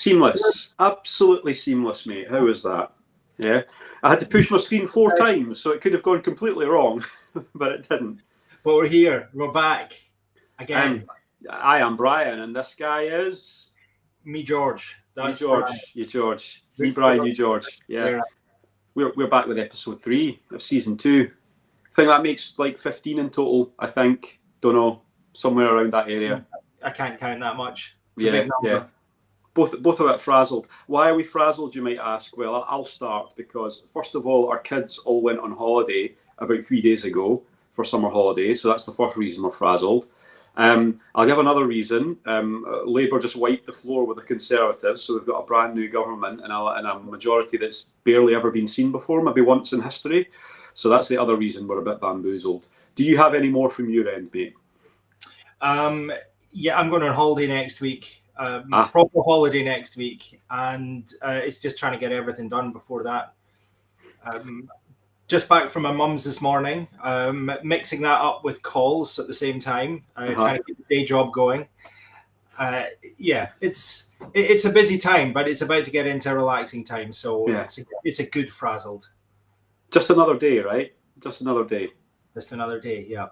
Seamless. Absolutely seamless, mate. How was that? Yeah. I had to push my screen 4 times, so it could have gone completely wrong, but it didn't. But we're here. We're back again. I am Brian, and this guy is... Me, George. That's you, George. Brian. You, George. Me, Brian, you, George. Yeah. We're back with episode 3 of season 2. I think that makes like 15 in total, I think. Don't know. Somewhere around that area. I can't count that much. Yeah. Both a bit frazzled. Why are we frazzled, you might ask? Well, I'll start because, first of all, our kids all went on holiday about 3 days ago for summer holidays, so that's the first reason we're frazzled. I'll give another reason. Labour just wiped the floor with the Conservatives, so we've got a brand new government and a majority that's barely ever been seen before, maybe once in history. So that's the other reason we're a bit bamboozled. Do you have any more from your end, mate? Yeah, I'm going on holiday next week. Proper holiday next week, and it's just trying to get everything done before that. Just back from my mum's this morning, mixing that up with calls at the same time, trying to keep the day job going. Yeah, it's a busy time, but it's about to get into a relaxing time, so yeah. It's a good frazzled. Just another day, right? Just another day. Just another day, yeah.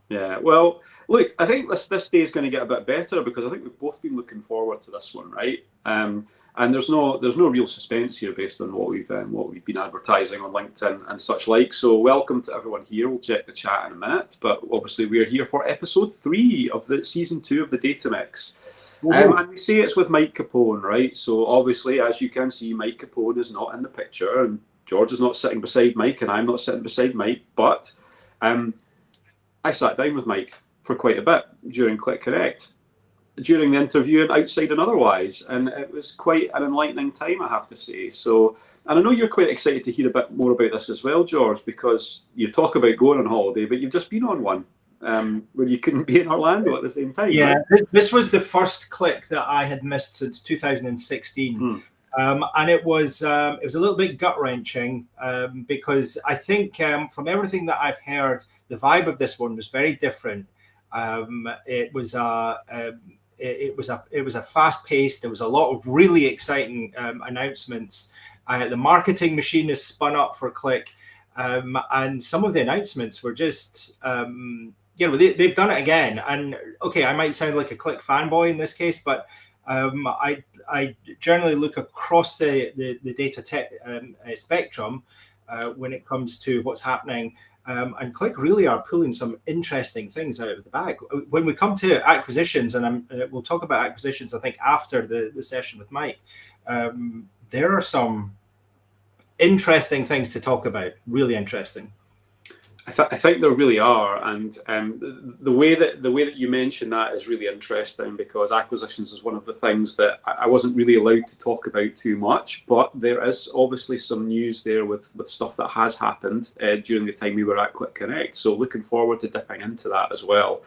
Yeah. Well, look, I think this day is going to get a bit better because I think we've both been looking forward to this one, right? And there's no real suspense here based on what we've been advertising on LinkedIn and such like. So welcome to everyone here. We'll check the chat in a minute, but obviously we're here for episode 3 of the season 2 of the Data Mix. And we say it's with Mike Capone, right? So obviously, as you can see, Mike Capone is not in the picture, and George is not sitting beside Mike, and I'm not sitting beside Mike, but I sat down with Mike for quite a bit during Qlik Connect, during the interview and outside and otherwise, and it was quite an enlightening time, I have to say. So, and I know you're quite excited to hear a bit more about this as well, George, because you talk about going on holiday, but you've just been on one where you couldn't be in Orlando at the same time. Yeah, right? This was the first Qlik that I had missed since 2016. And it was a little bit gut-wrenching because I think from everything that I've heard, the vibe of this one was very different. It was a fast-paced. There was a lot of really exciting announcements. The marketing machine is spun up for Qlik, and some of the announcements were just they've done it again. And okay, I might sound like a Qlik fanboy in this case, but I generally look across the data tech spectrum when it comes to what's happening, and Qlik really are pulling some interesting things out of the bag. When we come to acquisitions, and we'll talk about acquisitions, I think, after the session with Mike, there are some interesting things to talk about, really interesting. I think there really are, and the way that you mention that is really interesting because acquisitions is one of the things that I wasn't really allowed to talk about too much, but there is obviously some news there with stuff that has happened during the time we were at Qlik Connect. So looking forward to dipping into that as well.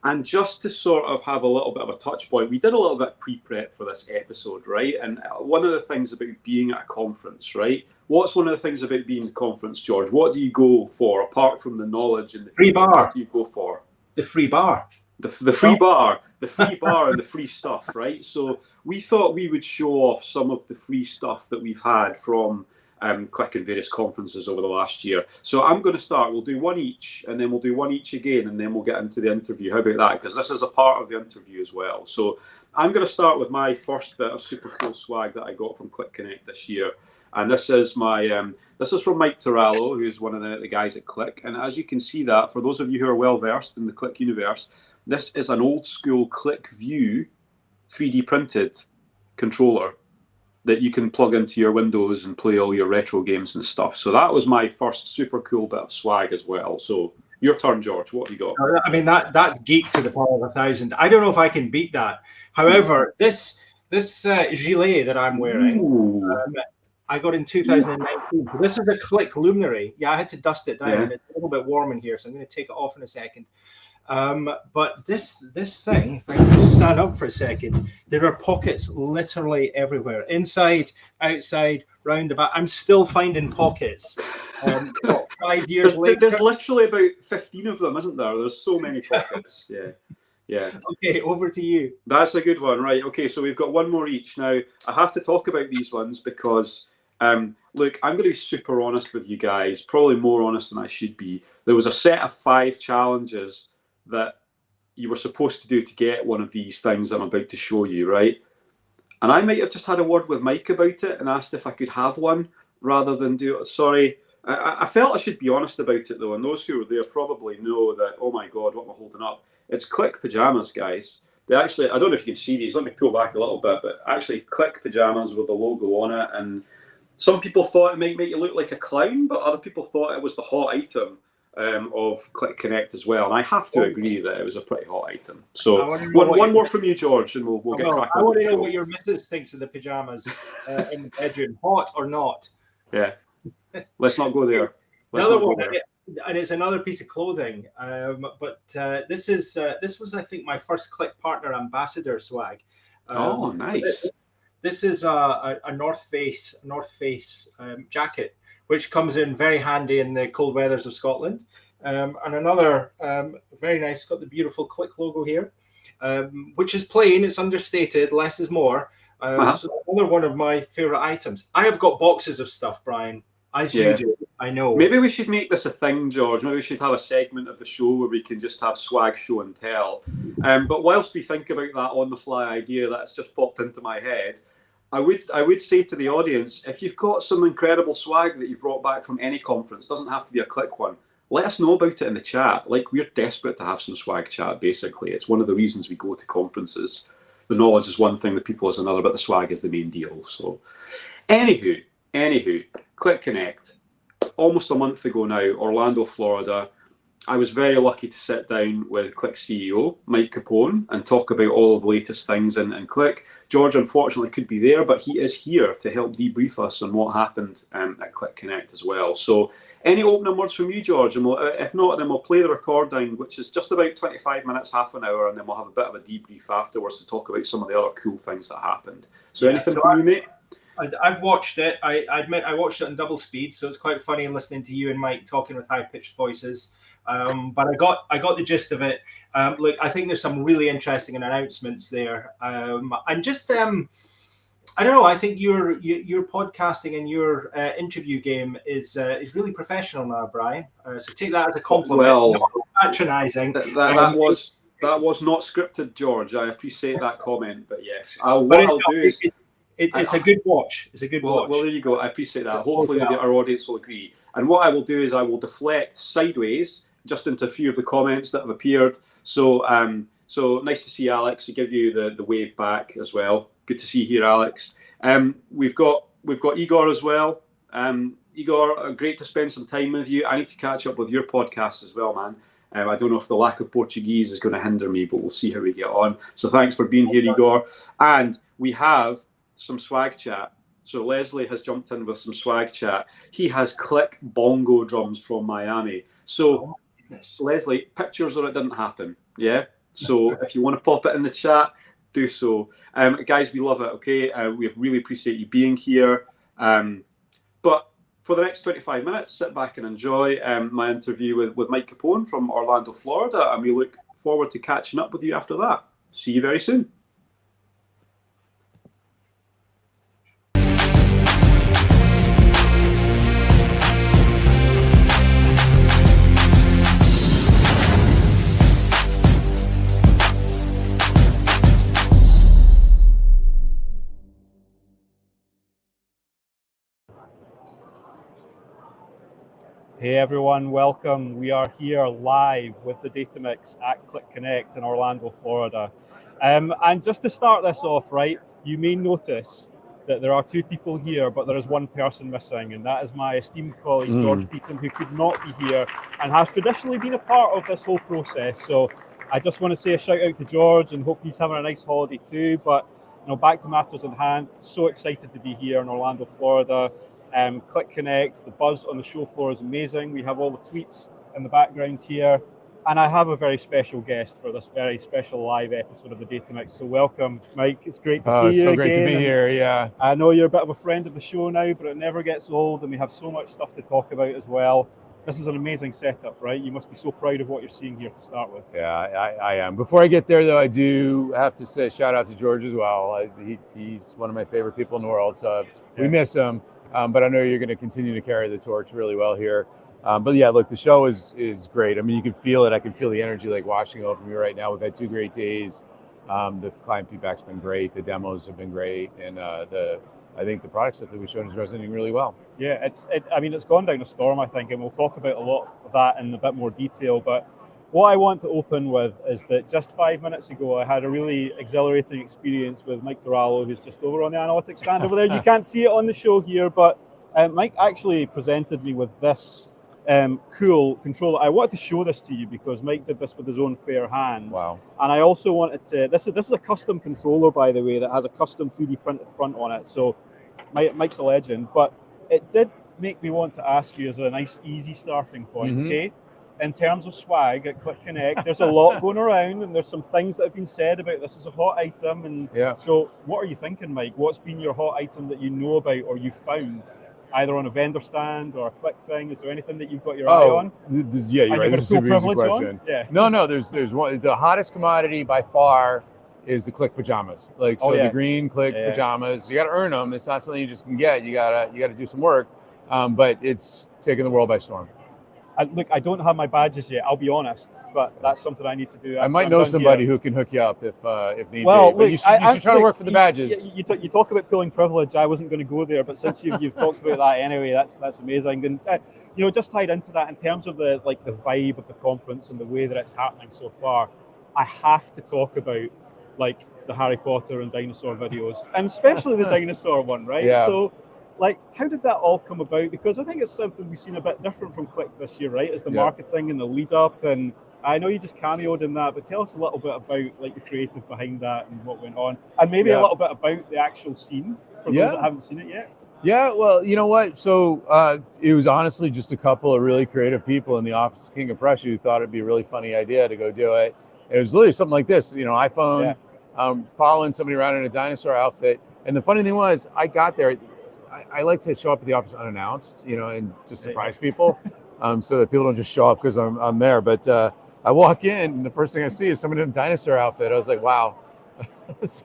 And just to sort of have a little bit of a touch point, we did a little bit of pre-prep for this episode, right? And one of the things about being at a conference, right? What's one of the things about being at a conference, George? What do you go for apart from the knowledge and the free bar? What do you go for? The free bar. The free bar, the free bar and the free stuff, right? So we thought we would show off some of the free stuff that we've had from Qlik and various conferences over the last year. So I'm going to start. We'll do one each, and then we'll do one each again, and then we'll get into the interview. How about that? Because this is a part of the interview as well. So I'm going to start with my first bit of super cool swag that I got from Qlik Connect this year. And this is this is from Mike Tarallo, who's one of the guys at Qlik. And as you can see that, for those of you who are well versed in the Qlik universe, this is an old school Qlik View 3D printed controller that you can plug into your Windows and play all your retro games and stuff. So that was my first super cool bit of swag as well. So your turn, George. What have you got? I mean, that's geek to the power of 1,000. I don't know if I can beat that. However, this gilet that I'm wearing, I got in 2019. So this is a Qlik luminary. Yeah, I had to dust it down. Yeah. It's a little bit warm in here, so I'm going to take it off in a second. But this thing, if I can just stand up for a second, there are pockets literally everywhere, inside, outside, round the back. I'm still finding pockets. 5 years later, there's literally about 15 of them, isn't there? There's so many pockets. Yeah. Yeah. Okay, over to you. That's a good one, right? Okay, so we've got one more each. Now, I have to talk about these ones because, look, I'm going to be super honest with you guys, probably more honest than I should be. There was a set of 5 challenges that you were supposed to do to get one of these things I'm about to show you, right? And I might have just had a word with Mike about it and asked if I could have one rather than do it. Sorry. I felt I should be honest about it though, and those who were there probably know that, oh my God, what am I holding up? It's Qlik pajamas, guys. They actually, I don't know if you can see these, let me pull back a little bit, but actually Qlik pajamas with the logo on it. And some people thought it might make you look like a clown, but other people thought it was the hot item of Qlik Connect as well. And I have to agree that it was a pretty hot item. So one more from you, George, and we'll get cracking. I want to know what your missus thinks of the pajamas in the bedroom, hot or not. Yeah. Let's not go there. Another one, and it's another piece of clothing. But this was, I think, my first Qlik Partner Ambassador swag. Oh, nice. This is a North Face jacket, which comes in very handy in the cold weathers of Scotland. And another very nice, got the beautiful Qlik logo here, which is plain, it's understated, less is more. So another one of my favorite items. I have got boxes of stuff, Brian, as you do, I know. Maybe we should make this a thing, George. Maybe we should have a segment of the show where we can just have swag show and tell. But whilst we think about that on the fly idea that's just popped into my head, I would say to the audience, if you've got some incredible swag that you brought back from any conference, doesn't have to be a Qlik one, let us know about it in the chat. Like, we're desperate to have some swag chat, basically. It's one of the reasons we go to conferences. The knowledge is one thing, the people is another, but the swag is the main deal. So, anywho, Qlik Connect. Almost a month ago now, Orlando, Florida. I was very lucky to sit down with Qlik CEO Mike Capone and talk about all of the latest things in Qlik. George unfortunately could be there, but he is here to help debrief us on what happened at Qlik Connect as well. So any opening words from you, George? And if not, then we'll play the recording, which is just about 25 minutes, half an hour, and then we'll have a bit of a debrief afterwards to talk about some of the other cool things that happened. So anything from you, mate? I've watched it. I admit I watched it in double speed, so it's quite funny listening to you and Mike talking with high-pitched voices. But I got the gist of it. Look, I think there's some really interesting announcements there. And just I don't know. I think your podcasting and your interview game is really professional now, Brian. So take that as a compliment. Well, not patronising. That was not scripted, George. I appreciate that comment, but yes, what I'll do is. It's a good watch. It's a good watch. Well, there you go. I appreciate that. Hopefully our audience will agree. And what I will do is I will deflect sideways just into a few of the comments that have appeared. So nice to see Alex. To give you the wave back as well. Good to see you here, Alex. We've got Igor as well. Igor, great to spend some time with you. I need to catch up with your podcast as well, man. I don't know if the lack of Portuguese is going to hinder me, but we'll see how we get on. So thanks for being here, Igor. And we have some swag chat. So Leslie has jumped in with some swag chat. He has Qlik bongo drums from Miami. So Leslie, pictures or it didn't happen. Yeah. So if you want to pop it in the chat, do so. Guys, we love it. Okay. We really appreciate you being here. But for the next 25 minutes, sit back and enjoy my interview with Mike Capone from Orlando, Florida. And we look forward to catching up with you after that. See you very soon. Hey everyone, welcome. We are here live with the Data Mix at Qlik Connect in Orlando, Florida. And just to start this off, right, you may notice that there are 2 people here, but there is 1 person missing, and that is my esteemed colleague, George Beaton, who could not be here and has traditionally been a part of this whole process. So I just want to say a shout out to George and hope he's having a nice holiday too. But back to matters at hand, so excited to be here in Orlando, Florida. Qlik Connect, the buzz on the show floor is amazing. We have all the tweets in the background here. And I have a very special guest for this very special live episode of the Data Mix. So welcome, Mike. It's great to see you so again. Great to be here, yeah. I know you're a bit of a friend of the show now, but it never gets old, and we have so much stuff to talk about as well. this is an amazing setup, right? You must be so proud of what you're seeing here to start with. Yeah, I am. Before I get there, though, I do have to say shout out to George as well. He's one of my favorite people in the world, so we miss him. But I know you're going to continue to carry the torch really well here. But yeah, look, the show is great. I mean, you can feel it. I can feel the energy like washing over me right now. We've had 2 great days. The client feedback's been great. The demos have been great, and I think the product set that we've shown is resonating really well. Yeah, I mean, it's gone down a storm, I think, and we'll talk about a lot of that in a bit more detail. But what I want to open with is that just 5 minutes ago, I had a really exhilarating experience with Mike Dorallo, who's just over on the analytics stand over there. You can't see it on the show here, but Mike actually presented me with this cool controller. I wanted to show this to you because Mike did this with his own fair hands. Wow. And I also wanted to, this is a custom controller, by the way, that has a custom 3D printed front on it. So Mike's a legend, but it did make me want to ask you as a nice, easy starting point, okay? In terms of swag at Qlik Connect, there's a lot going around, and there's some things that have been said about this as a hot item. And so what are you thinking, Mike? What's been your hot item that you know about or you found, either on a vendor stand or a Qlik thing? Is there anything that you've got your eye on? Yeah, you're right. This is a super easy question. Yeah. No, there's one. The hottest commodity by far is the Qlik pajamas. The green Qlik pajamas. You got to earn them. It's not something you just can get. You gotta do some work. But it's taken the world by storm. Look, I don't have my badges yet, I'll be honest, but that's something I need to do. I might know somebody who can hook you up if need well, be. But you should try to work for the badges. You talk about pulling privilege. I wasn't going to go there, but since you've talked about that anyway, that's amazing. And just tied into that in terms of the vibe of the conference and the way that it's happening so far, I have to talk about the Harry Potter and dinosaur videos, and especially the dinosaur one, right? Yeah. So, how did that all come about? Because I think it's something we've seen a bit different from Qlik this year, right? Is the marketing and the lead up. And I know you just cameoed in that, but tell us a little bit about the creative behind that and what went on, and maybe a little bit about the actual scene for those that haven't seen it yet. Yeah, well, you know what? So it was honestly just a couple of really creative people in the office of King of Prussia who thought it'd be a really funny idea to go do it. It was literally something like this, iPhone, following somebody around in a dinosaur outfit. And the funny thing was, I got there. I like to show up at the office unannounced, and just surprise people, so that people don't just show up because I'm there. But I walk in, and the first thing I see is somebody in a dinosaur outfit. I was like, wow. It's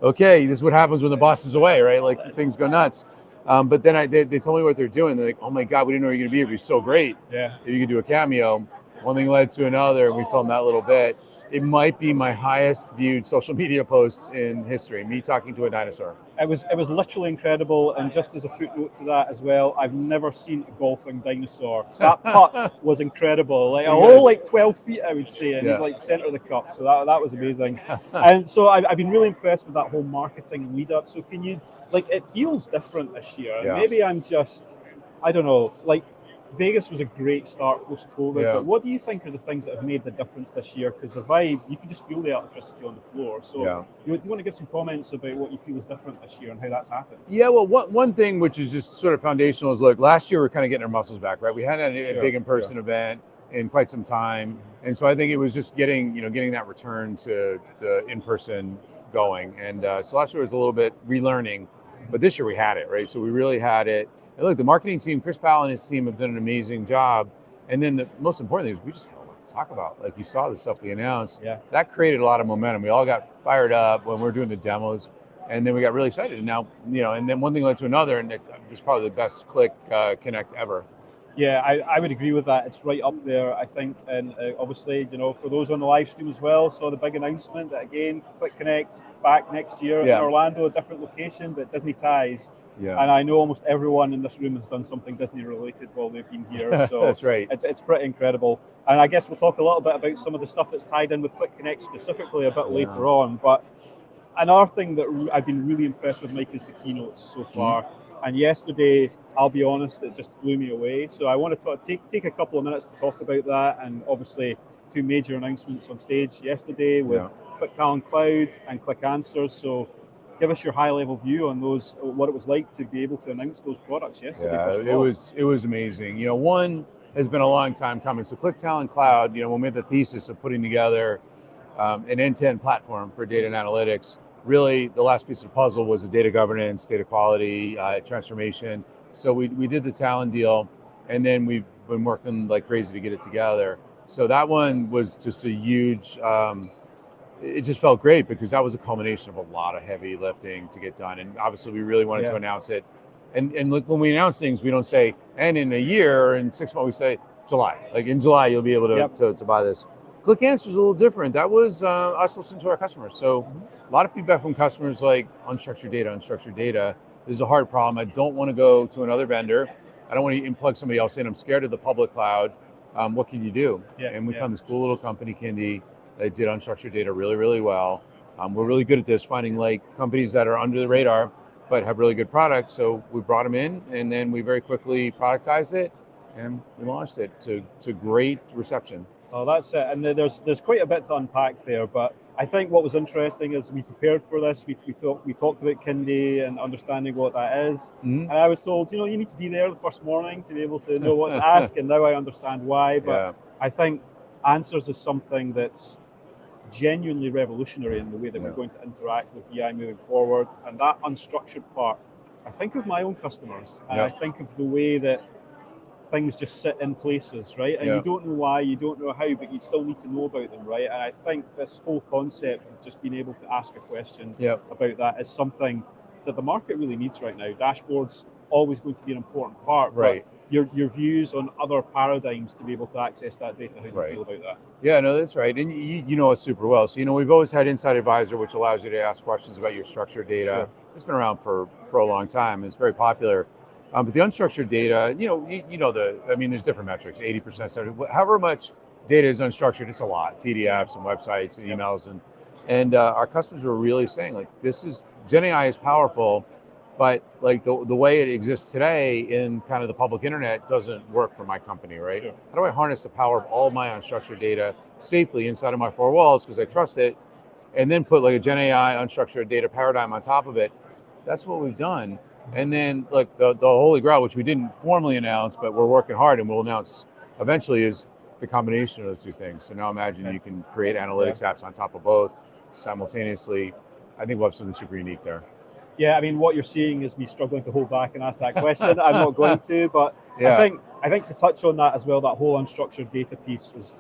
okay, this is what happens when the boss is away, right? Things go nuts. But then they told me what they're doing. They're like, oh my God, we didn't know you were going to be here. It'd be so great if you could do a cameo. One thing led to another, and we filmed that little bit. It might be my highest viewed social media post in history, me talking to a dinosaur. It was literally incredible, and just as a footnote to that as well, I've never seen a golfing dinosaur. That putt was incredible, a whole 12 feet, I would say, and center of the cup. So that was amazing. And so I've been really impressed with that whole marketing lead up. So can you it feels different this year? Yeah. Maybe I'm just, I don't know, Vegas was a great start post-COVID, but what do you think are the things that have made the difference this year? Because the vibe, you can just feel the electricity on the floor. So you want to give some comments about what you feel is different this year and how that's happened? Yeah, well, one thing which is just sort of foundational is, last year we we're kind of getting our muscles back, right? We hadn't had a big in-person event in quite some time. And so I think it was just getting that return to the in-person going. And so last year was a little bit relearning, but this year we had it, right? So we really had it. And look, the marketing team, Chris Powell and his team have done an amazing job. And then the most important thing is we just had a lot to talk about. You saw the stuff we announced. Yeah. That created a lot of momentum. We all got fired up when we were doing the demos. And then we got really excited. And now, and then one thing led to another. And it's probably the best Qlik Connect ever. Yeah, I would agree with that. It's right up there, I think. And obviously, for those on the live stream as well, saw the big announcement that, again, Qlik Connect back next year in Orlando, a different location, but Disney ties. Yeah. And I know almost everyone in this room has done something Disney related while they've been here. So that's right. It's pretty incredible. And I guess we'll talk a little bit about some of the stuff that's tied in with Qlik Connect specifically a bit later on. But another thing that I've been really impressed with, Mike, is the keynotes so far. And yesterday, I'll be honest, it just blew me away. So I want to take a couple of minutes to talk about that. And obviously, 2 major announcements on stage yesterday with Qlik Talent Cloud and Qlik Answers. So give us your high-level view on those, what it was like to be able to announce those products yesterday. Yeah, it was amazing. One has been a long time coming. So Qlik Talent Cloud, when we had the thesis of putting together an end-to-end platform for data and analytics, really the last piece of the puzzle was the data governance, data quality, transformation. So we did the Talent deal, and then we've been working like crazy to get it together. So that one was just a huge, it just felt great because that was a culmination of a lot of heavy lifting to get done. And obviously we really wanted to announce it. And look, when we announce things, we don't say, and in a year or in 6 months, we say July. Like in July, you'll be able to buy this. Qlik Answer is a little different. That was us listening to our customers. So a lot of feedback from customers like unstructured data. This is a hard problem. I don't want to go to another vendor. I don't want to plug somebody else in. I'm scared of the public cloud. What can you do? And we found this cool little company, Kindy, that did unstructured data really, really well. We're really good at this, finding like companies that are under the radar, but have really good products. So we brought them in, and then we very quickly productized it, and we launched it to great reception. Oh, that's it. And there's quite a bit to unpack there, but I think what was interesting is we prepared for this. We talked about Kindy and understanding what that is. And I was told, you need to be there the first morning to be able to know what to ask. And now I understand why. But I think Answers is something that's genuinely revolutionary in the way that we're going to interact with BI moving forward. And that unstructured part, I think of my own customers, and I think of the way that things just sit in places, right? And you don't know why, you don't know how, but you still need to know about them, right? And I think this whole concept of just being able to ask a question about that is something that the market really needs right now. Dashboards always going to be an important part, right? But your views on other paradigms to be able to access that data, how do you feel about that? Yeah, no, that's right. And you know us super well. So, we've always had Inside Advisor, which allows you to ask questions about your structured data. It's been around for a long time. It's very popular. But the unstructured data, there's different metrics, 80%, 70%, however much data is unstructured, it's a lot. PDFs and websites and emails. And our customers are really saying, like, Gen AI is powerful, but like the way it exists today in kind of the public internet doesn't work for my company, right? How do I harness the power of all my unstructured data safely inside of my four walls because I trust it, and then put like a Gen AI unstructured data paradigm on top of it? That's what we've done. And then like the holy grail, which we didn't formally announce, but we're working hard and we'll announce eventually, is the combination of those two things. So now imagine you can create analytics apps on top of both simultaneously. I think we'll have something super unique there. Yeah, I mean, what you're seeing is me struggling to hold back and ask that question. I'm not going to, but I think to touch on that as well, that whole unstructured data piece is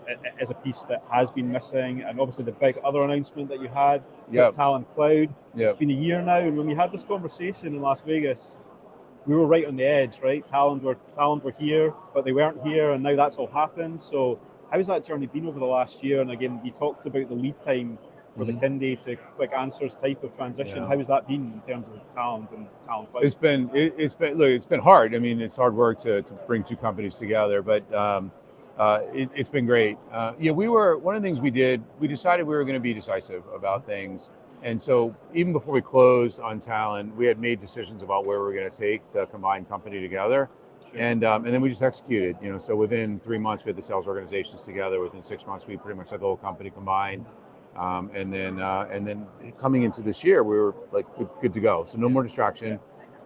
a piece that has been missing. And obviously the big other announcement that you had, Talent Cloud, it's been a year now. And when we had this conversation in Las Vegas, we were right on the edge, right? Talent were here, but they weren't here, and now that's all happened. So how has that journey been over the last year? And again, you talked about the lead time for the Kindy to Qlik Answers type of transition. How has that been in terms of talent and Talent Cloud? It's been hard. I mean, it's hard work to bring two companies together, but it's been great. One of the things we decided we were going to be decisive about things. And so even before we closed on Talent, we had made decisions about where we were going to take the combined company together. And then we just executed, so within 3 months we had the sales organizations together. Within 6 months we pretty much had the whole company combined. And then coming into this year, we were like good to go. So no more distraction,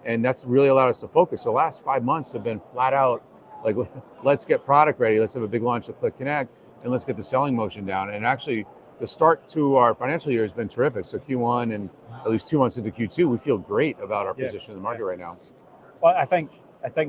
and that's really allowed us to focus. So the last 5 months have been flat out like, let's get product ready. Let's have a big launch of Qlik Connect, and let's get the selling motion down. And actually, the start to our financial year has been terrific. So Q1 and at least 2 months into Q2, we feel great about our position in the market right now. Well, I think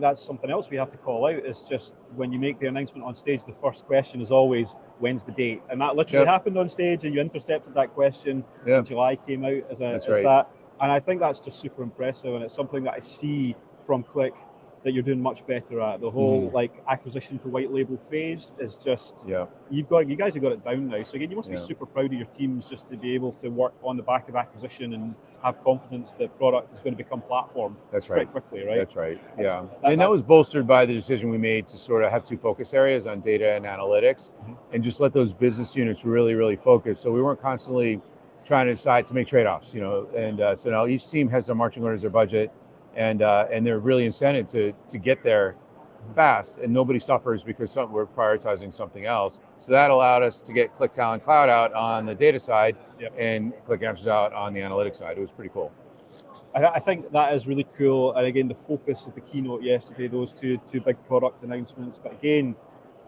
that's something else we have to call out is just when you make the announcement on stage, the first question is always, when's the date? And that literally happened on stage, and you intercepted that question. In July came out as that. And I think that's just super impressive, and it's something that I see from Qlik that you're doing much better at. The whole acquisition to white label phase is just you guys have got it down now. So again, you must be super proud of your teams just to be able to work on the back of acquisition and have confidence that product is going to become platform quite quickly, right? That's right. And that was bolstered by the decision we made to sort of have two focus areas on data and analytics, and just let those business units really, really focus. So we weren't constantly trying to decide to make trade-offs, and so now each team has their marching orders, their budget, and they're really incented to get there fast, and nobody suffers because we're prioritizing something else. So that allowed us to get Qlik Talent Cloud out on the data side and Qlik Answers out on the analytics side. It was pretty cool. I think that is really cool. And again, the focus of the keynote yesterday, those two big product announcements. But again,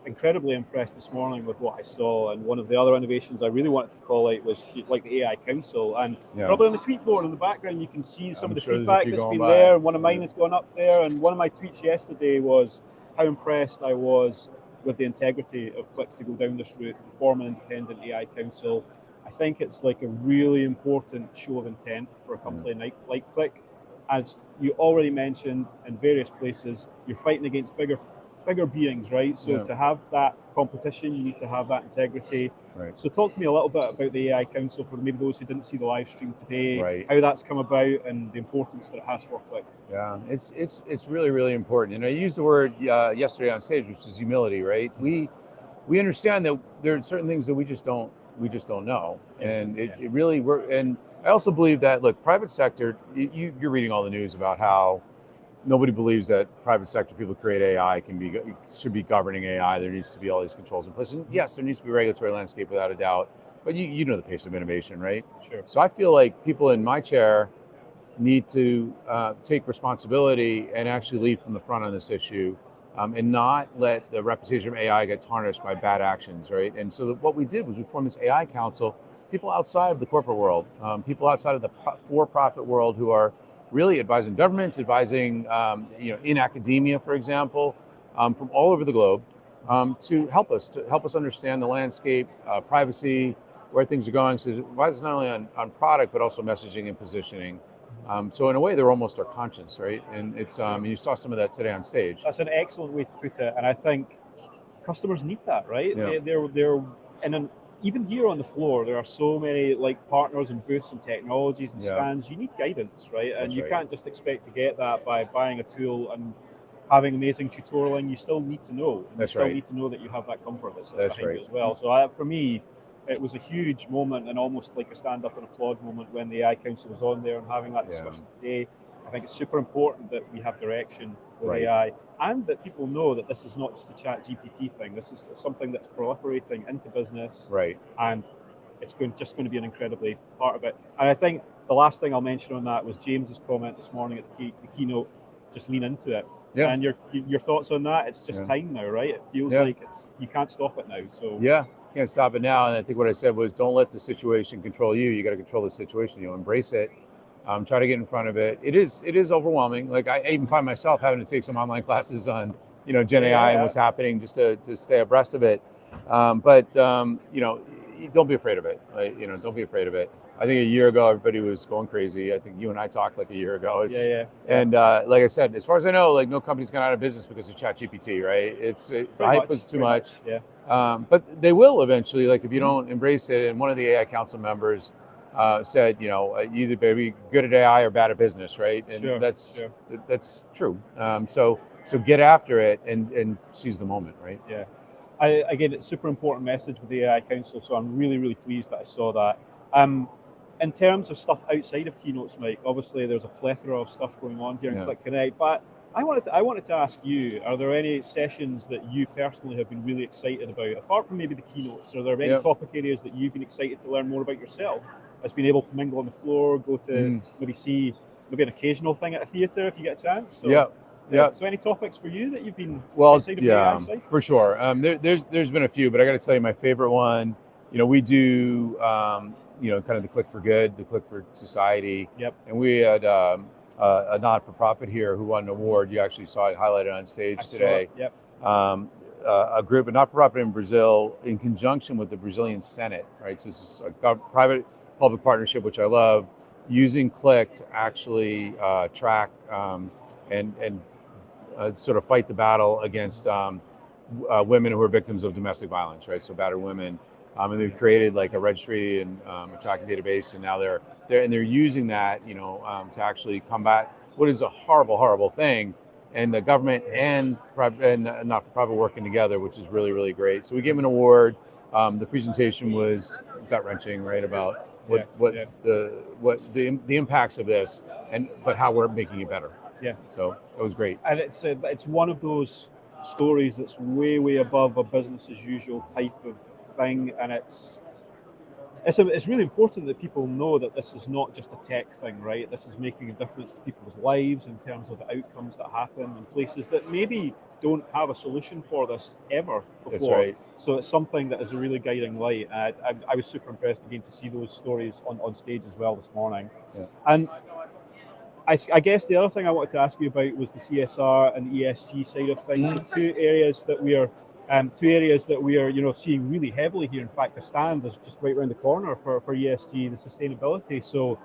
incredibly impressed this morning with what I saw. And one of the other innovations I really wanted to call out was like the AI Council. And probably on the tweet board in the background, you can see some of the feedback that's been there. And one of mine has gone up there. And one of my tweets yesterday was, how impressed I was with the integrity of Qlik to go down this route, form an independent AI council. I think it's like a really important show of intent for a company like Qlik. As you already mentioned, in various places, you're fighting against bigger beings, right? So to have that competition, you need to have that integrity. Right. So talk to me a little bit about the AI Council for maybe those who didn't see the live stream today, Right. how that's come about and the importance that it has for Qlik. Yeah, it's really, really important. And I used the word yesterday on stage, which is humility, right? We understand that there are certain things that we just don't know. And it really, and I also believe that, look, private sector, you're reading all the news about how nobody believes that private sector people create AI should be governing AI. There needs to be all these controls in place. And yes, there needs to be a regulatory landscape without a doubt. But you know the pace of innovation, right? Sure. So I feel like people in my chair need to take responsibility and actually lead from the front on this issue, and not let the reputation of AI get tarnished by bad actions, right? And so what we did was we formed this AI council, people outside of the corporate world, people outside of the for-profit world who are really advising governments, advising in academia, for example, from all over the globe, to help us understand the landscape, privacy, where things are going. So it advises not only on product but also messaging and positioning. So in a way, they're almost our conscience, right? And it's you saw some of that today on stage. That's an excellent way to put it, and I think customers need that, right? Yeah. They're even here on the floor, there are so many like partners and booths and technologies and stands. You need guidance, right? And you can't just expect to get that by buying a tool and having amazing tutorialing. You still need to know. You still need to know that you have that comfort that's behind you as well. So for me, it was a huge moment and almost like a stand up and applaud moment when the AI Council was on there and having that discussion today. I think it's super important that we have direction with AI, and that people know that this is not just a ChatGPT thing. This is something that's proliferating into business, and it's just going to be an incredibly part of it. And I think the last thing I'll mention on that was James's comment this morning at the keynote. Just lean into it. Yeah. And your thoughts on that? It's just time now, right? It feels like you can't stop it now. So can't stop it now. And I think what I said was, don't let the situation control you. You got to control the situation. Embrace it. Try to get in front of it. It is overwhelming. Like I even find myself having to take some online classes on Gen AI and what's happening just to stay abreast of it. But don't be afraid of it. Right? Don't be afraid of it. I think a year ago everybody was going crazy. I think you and I talked like a year ago. And like I said, as far as I know, like no company's gone out of business because of ChatGPT, right? The hype was too much. But they will eventually. Like if you don't embrace it. And one of the AI Council members said, you either better be good at AI or bad at business, right? And that's true. So get after it and seize the moment, right? Yeah. Again, it's a super important message with the AI Council, so I'm really, really pleased that I saw that. In terms of stuff outside of keynotes, Mike, obviously there's a plethora of stuff going on here in Qlik Connect, but I wanted to ask you, are there any sessions that you personally have been really excited about, apart from maybe the keynotes? Are there any topic areas that you've been excited to learn more about yourself, as being able to mingle on the floor, go to maybe see an occasional thing at a theatre if you get a chance? So, So any topics for you that you've been excited about? For sure. There's been a few, but I got to tell you my favorite one. We do kind of the Qlik for Good, the Qlik for Society. And we had a not-for-profit here who won an award. You actually saw it highlighted on stage today. A group, a not-for-profit in Brazil, in conjunction with the Brazilian Senate, right? So this is a private-public partnership, which I love, using Qlik to actually track and sort of fight the battle against women who are victims of domestic violence, right? So battered women. And they've created like a registry and a tracking database, and now they're using that, to actually combat what is a horrible, horrible thing. And the government and not-for-profit working together, which is really, really great. So we gave them an award. The presentation was gut-wrenching, right, about the impacts of this, but how we're making it better. So it was great. And it's one of those stories that's way, way above a business as usual type of thing, and it's really important that people know that this is not just a tech thing, right? This is making a difference to people's lives in terms of the outcomes that happen in places that maybe don't have a solution for this ever before. That's right. So it's something that is a really guiding light. I was super impressed again to see those stories on stage as well this morning. And I guess the other thing I wanted to ask you about was the CSR and the ESG side of things. So two areas that we are seeing really heavily here. In fact, the stand is just right around the corner for ESG, the sustainability. So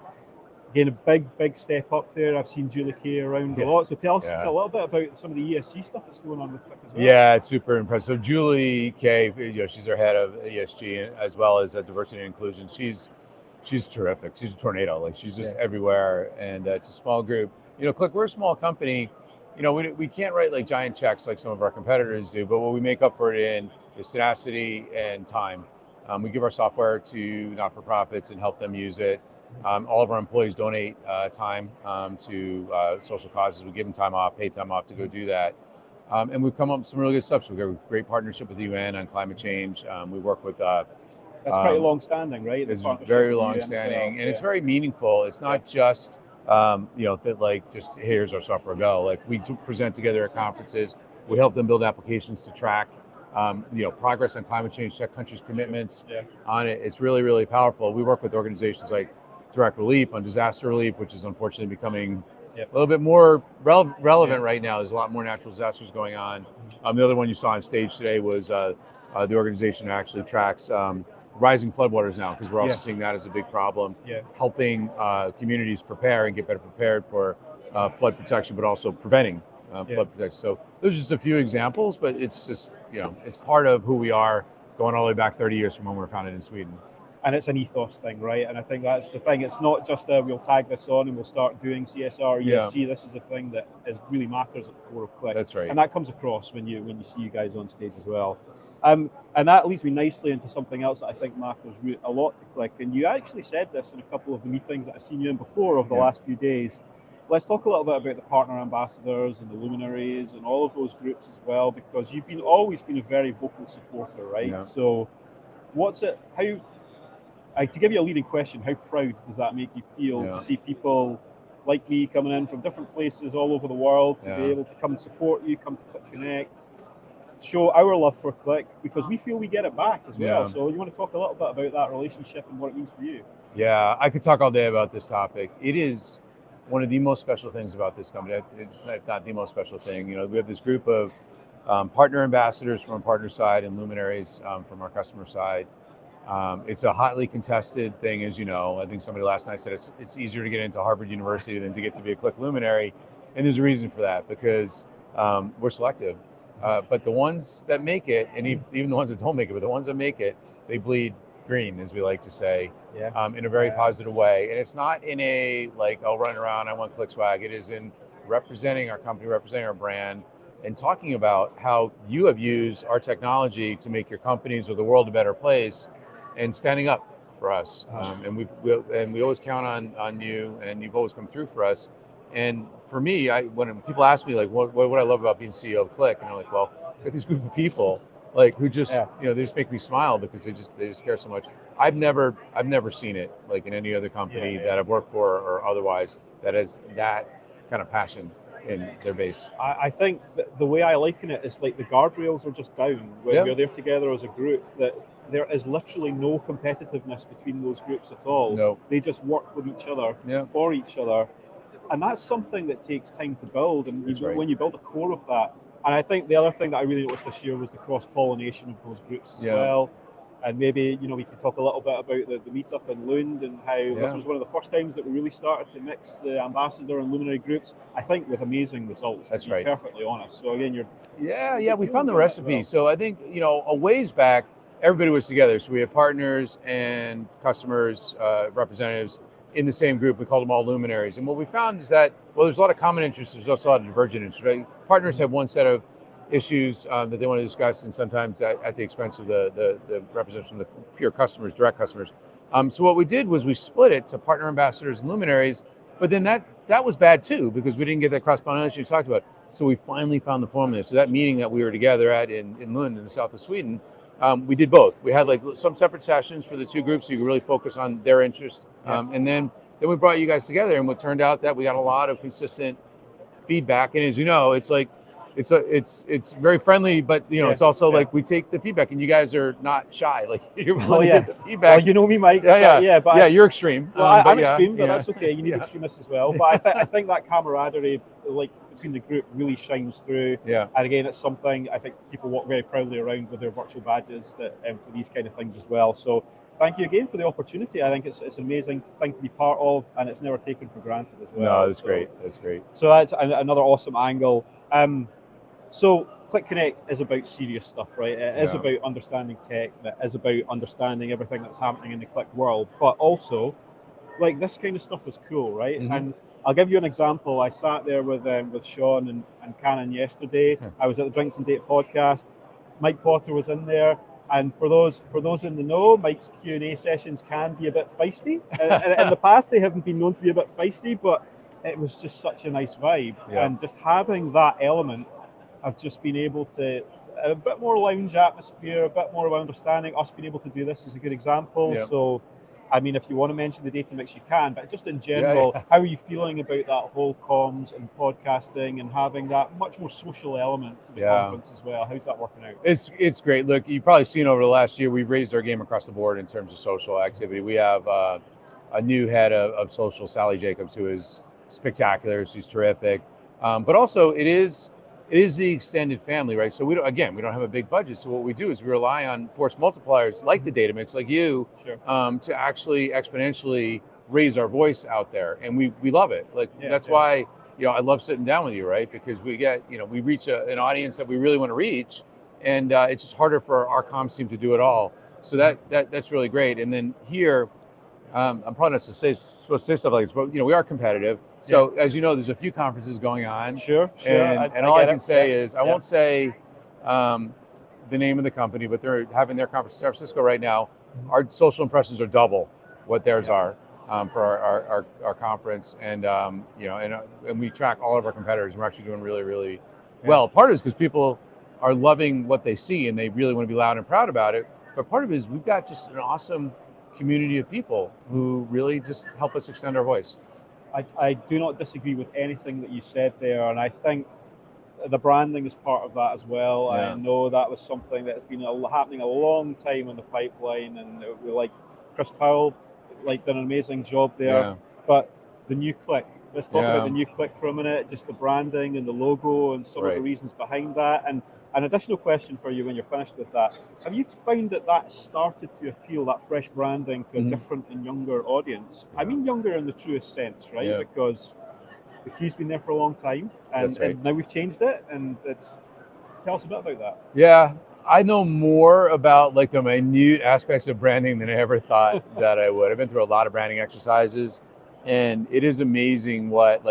again, a big step up there. I've seen Qlik around a lot. So tell us a little bit about some of the ESG stuff that's going on with Qlik as well. Yeah, it's super impressive. So Qlik, she's our head of ESG as well as diversity and inclusion. She's terrific. She's a tornado. Like, she's just everywhere, and it's a small group. Qlik, we're a small company. We can't write like giant checks like some of our competitors do, but what we make up for it in is tenacity and time. We give our software to not-for-profits and help them use it. All of our employees donate time to social causes. We give them time off, paid time off to go do that. And we've come up with some really good stuff. So we have a great partnership with the UN on climate change. We work with that's pretty long-standing, right? It's very long-standing, and it's very meaningful. It's not just that like just here's our software go. Like, we present together at conferences. We help them build applications to track progress on climate change, check countries' commitments on it. It's really, really powerful. We work with organizations like Direct Relief on disaster relief, which is unfortunately becoming a little bit more relevant right now. There's a lot more natural disasters going on. The other one you saw on stage today was the organization that actually tracks rising floodwaters now, because we're also seeing that as a big problem, helping communities prepare and get better prepared for flood protection, but also preventing flood protection. So those are just a few examples, but it's just, it's part of who we are, going all the way back 30 years from when we were founded in Sweden. And it's an ethos thing, right? And I think that's the thing. It's not just we'll tag this on and we'll start doing CSR or ESG. This is a thing that really matters at the core of Qlik. That's right. And that comes across when you see you guys on stage as well. And that leads me nicely into something else that I think matters a lot to Qlik. And you actually said this in a couple of the meetings that I've seen you in before over the last few days. Let's talk a little bit about the partner ambassadors and the luminaries and all of those groups as well, because you've always been a very vocal supporter, right? Yeah. So to give you a leading question, how proud does that make you feel to see people like me coming in from different places all over the world to be able to come and support you, come to Qlik Connect, show our love for Qlik, because we feel we get it back as well. So you want to talk a little bit about that relationship and what it means for you? Yeah, I could talk all day about this topic. It is one of the most special things about this company, if not the most special thing. We have this group of partner ambassadors from our partner side and luminaries from our customer side. It's a hotly contested thing, as you know. I think somebody last night said it's easier to get into Harvard University than to get to be a Qlik luminary. And there's a reason for that, because we're selective. But the ones that make it, and even the ones that don't make it, but the ones that make it, they bleed green, as we like to say, in a very positive way. And it's not in a, like, I'll run around, I want Qlik swag. It is in representing our company, representing our brand, and talking about how you have used our technology to make your companies or the world a better place, and standing up for us. And we always count on you, and you've always come through for us. And for me, when people ask me, like, what I love about being CEO of Qlik, and I'm like, well, got this group of people like who just they just make me smile because they just care so much. I've never seen it like in any other company that I've worked for or otherwise that has that kind of passion in their base. I think that the way I liken it is like the guardrails are just down when we're there together as a group, that there is literally no competitiveness between those groups at all. No. They just work with each other, for each other. And that's something that takes time to build. And when you build a core of that, and I think the other thing that I really noticed this year was the cross-pollination of those groups as well. And maybe, we could talk a little bit about the meetup in Lund and how this was one of the first times that we really started to mix the ambassador and luminary groups, I think with amazing results. That's to be perfectly honest. So again, we found the recipe. Well. So I think, a ways back, everybody was together. So we had partners and customers, representatives in the same group. We called them all luminaries. And what we found is that, there's a lot of common interests. There's also a lot of divergent interests. Right? Partners have one set of issues that they want to discuss, and sometimes at the expense of the representatives from the pure customers, direct customers. So what we did was we split it to partner ambassadors and luminaries, but then that was bad too, because we didn't get that cross-pollination you talked about. So we finally found the formula. So that meeting that we were together at in Lund in the south of Sweden, we did both. We had like some separate sessions for the two groups so you could really focus on their interests. And then we brought you guys together, and what turned out that we got a lot of consistent feedback. And as you know, it's like it's very friendly, but it's also like we take the feedback, and you guys are not shy. Like you're willing to get the feedback. Well, you know me, Mike. But you're extreme. Well, I'm extreme, but that's okay. You need extremists as well. But I think that camaraderie, like between the group, really shines through. Yeah. And again, it's something I think people walk very proudly around with their virtual badges that for these kind of things as well. So thank you again for the opportunity. I think it's an amazing thing to be part of, and it's never taken for granted as well. No, that's great. That's great. So that's another awesome angle. So Qlik Connect is about serious stuff, right? It is about understanding tech. It is about understanding everything that's happening in the Qlik world. But also, like, this kind of stuff is cool, right? Mm-hmm. And I'll give you an example. I sat there with Sean and Cannon yesterday. I was at the Drinks and Date podcast. Mike Potter was in there. And for those in the know, Mike's Q&A sessions can be a bit feisty. In the past, they haven't been known to be a bit feisty, but it was just such a nice vibe. Yeah. And just having that element of just being able to, a bit more lounge atmosphere, a bit more of understanding, us being able to do this is a good example. Yeah. So, I mean, if you want to mention the data mix, you can, but just in general, how are you feeling about that whole comms and podcasting and having that much more social element to the conference as well? How's that working out? It's great. Look, you've probably seen over the last year, we've raised our game across the board in terms of social activity. We have a new head of social, Sally Jacobs, who is spectacular. She's terrific. But also it is the extended family, right? So we don't have a big budget. So what we do is we rely on force multipliers like the data mix, like you, to actually exponentially raise our voice out there. And we love it. Like that's why, I love sitting down with you, right? Because we get, we reach an audience that we really want to reach, and it's just harder for our comms team to do it all. So that's really great. And then here, I'm probably not supposed to say stuff like this, but we are competitive. So as you know, there's a few conferences going on. Sure. And all I can say is I won't say the name of the company, but they're having their conference in San Francisco right now. Our social impressions are double what theirs are for our conference, and and we track all of our competitors. We're actually doing really, really well. Part of it is because people are loving what they see and they really want to be loud and proud about it. But part of it is we've got just an awesome community of people who really just help us extend our voice. I do not disagree with anything that you said there, and I think the branding is part of that as well. I know that was something that's been happening a long time in the pipeline, and like Chris Powell done an amazing job there. But the new Qlik, let's talk about the new Qlik for a minute, just the branding and the logo and some of the reasons behind that. And an additional question for you when you're finished with that: have you found that started to appeal, that fresh branding, to a different and younger audience? I mean younger in the truest sense, right? Because the Q's been there for a long time, and now we've changed it, and tell us a bit about that. Yeah, I know more about the minute aspects of branding than I ever thought that I would. I've been through a lot of branding exercises, and it is amazing what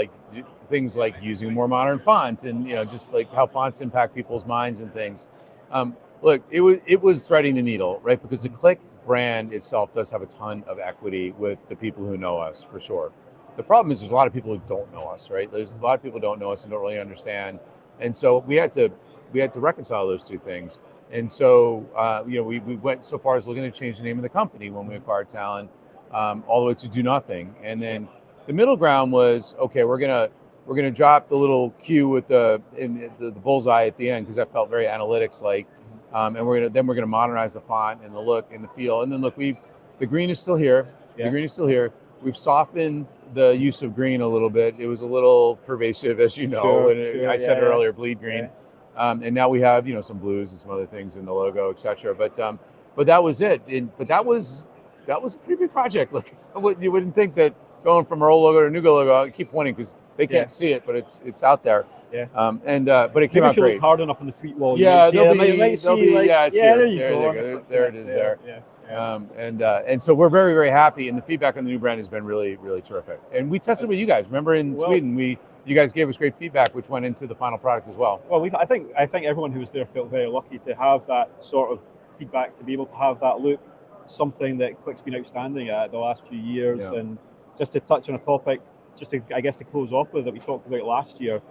things like using more modern font and just how fonts impact people's minds and things. Look, it was threading the needle, right? Because the Qlik brand itself does have a ton of equity with the people who know us, for sure. The problem is there's a lot of people who don't know us, right? There's a lot of people who don't know us and don't really understand, and so we had to reconcile those two things. And so we went so far as looking to change the name of the company when we acquired Talon, all the way to Do Nothing, and then the middle ground was okay. We're gonna drop the little Q with the bullseye at the end because that felt very analytics like, and we're gonna modernize the font and the look and the feel. And then look, the green is still here. The green is still here. We've softened the use of green a little bit. It was a little pervasive, as you know. I said earlier, bleed green. And now we have some blues and some other things in the logo, etc. But that was it. But that was a pretty big project. You wouldn't think that going from our old logo to a new logo. I keep pointing because they can't see it, but it's out there. But it came out great. If you look hard enough on the tweet wall, there you go. There it is there. And so we're very, very happy, and the feedback on the new brand has been really, really terrific. And we tested with you guys. Remember in Sweden, you guys gave us great feedback, which went into the final product as well. Well, I think everyone who was there felt very lucky to have that sort of feedback, to be able to have that look, something that Qlik's been outstanding at the last few years. And just to touch on a topic, to close off with that we talked about last year,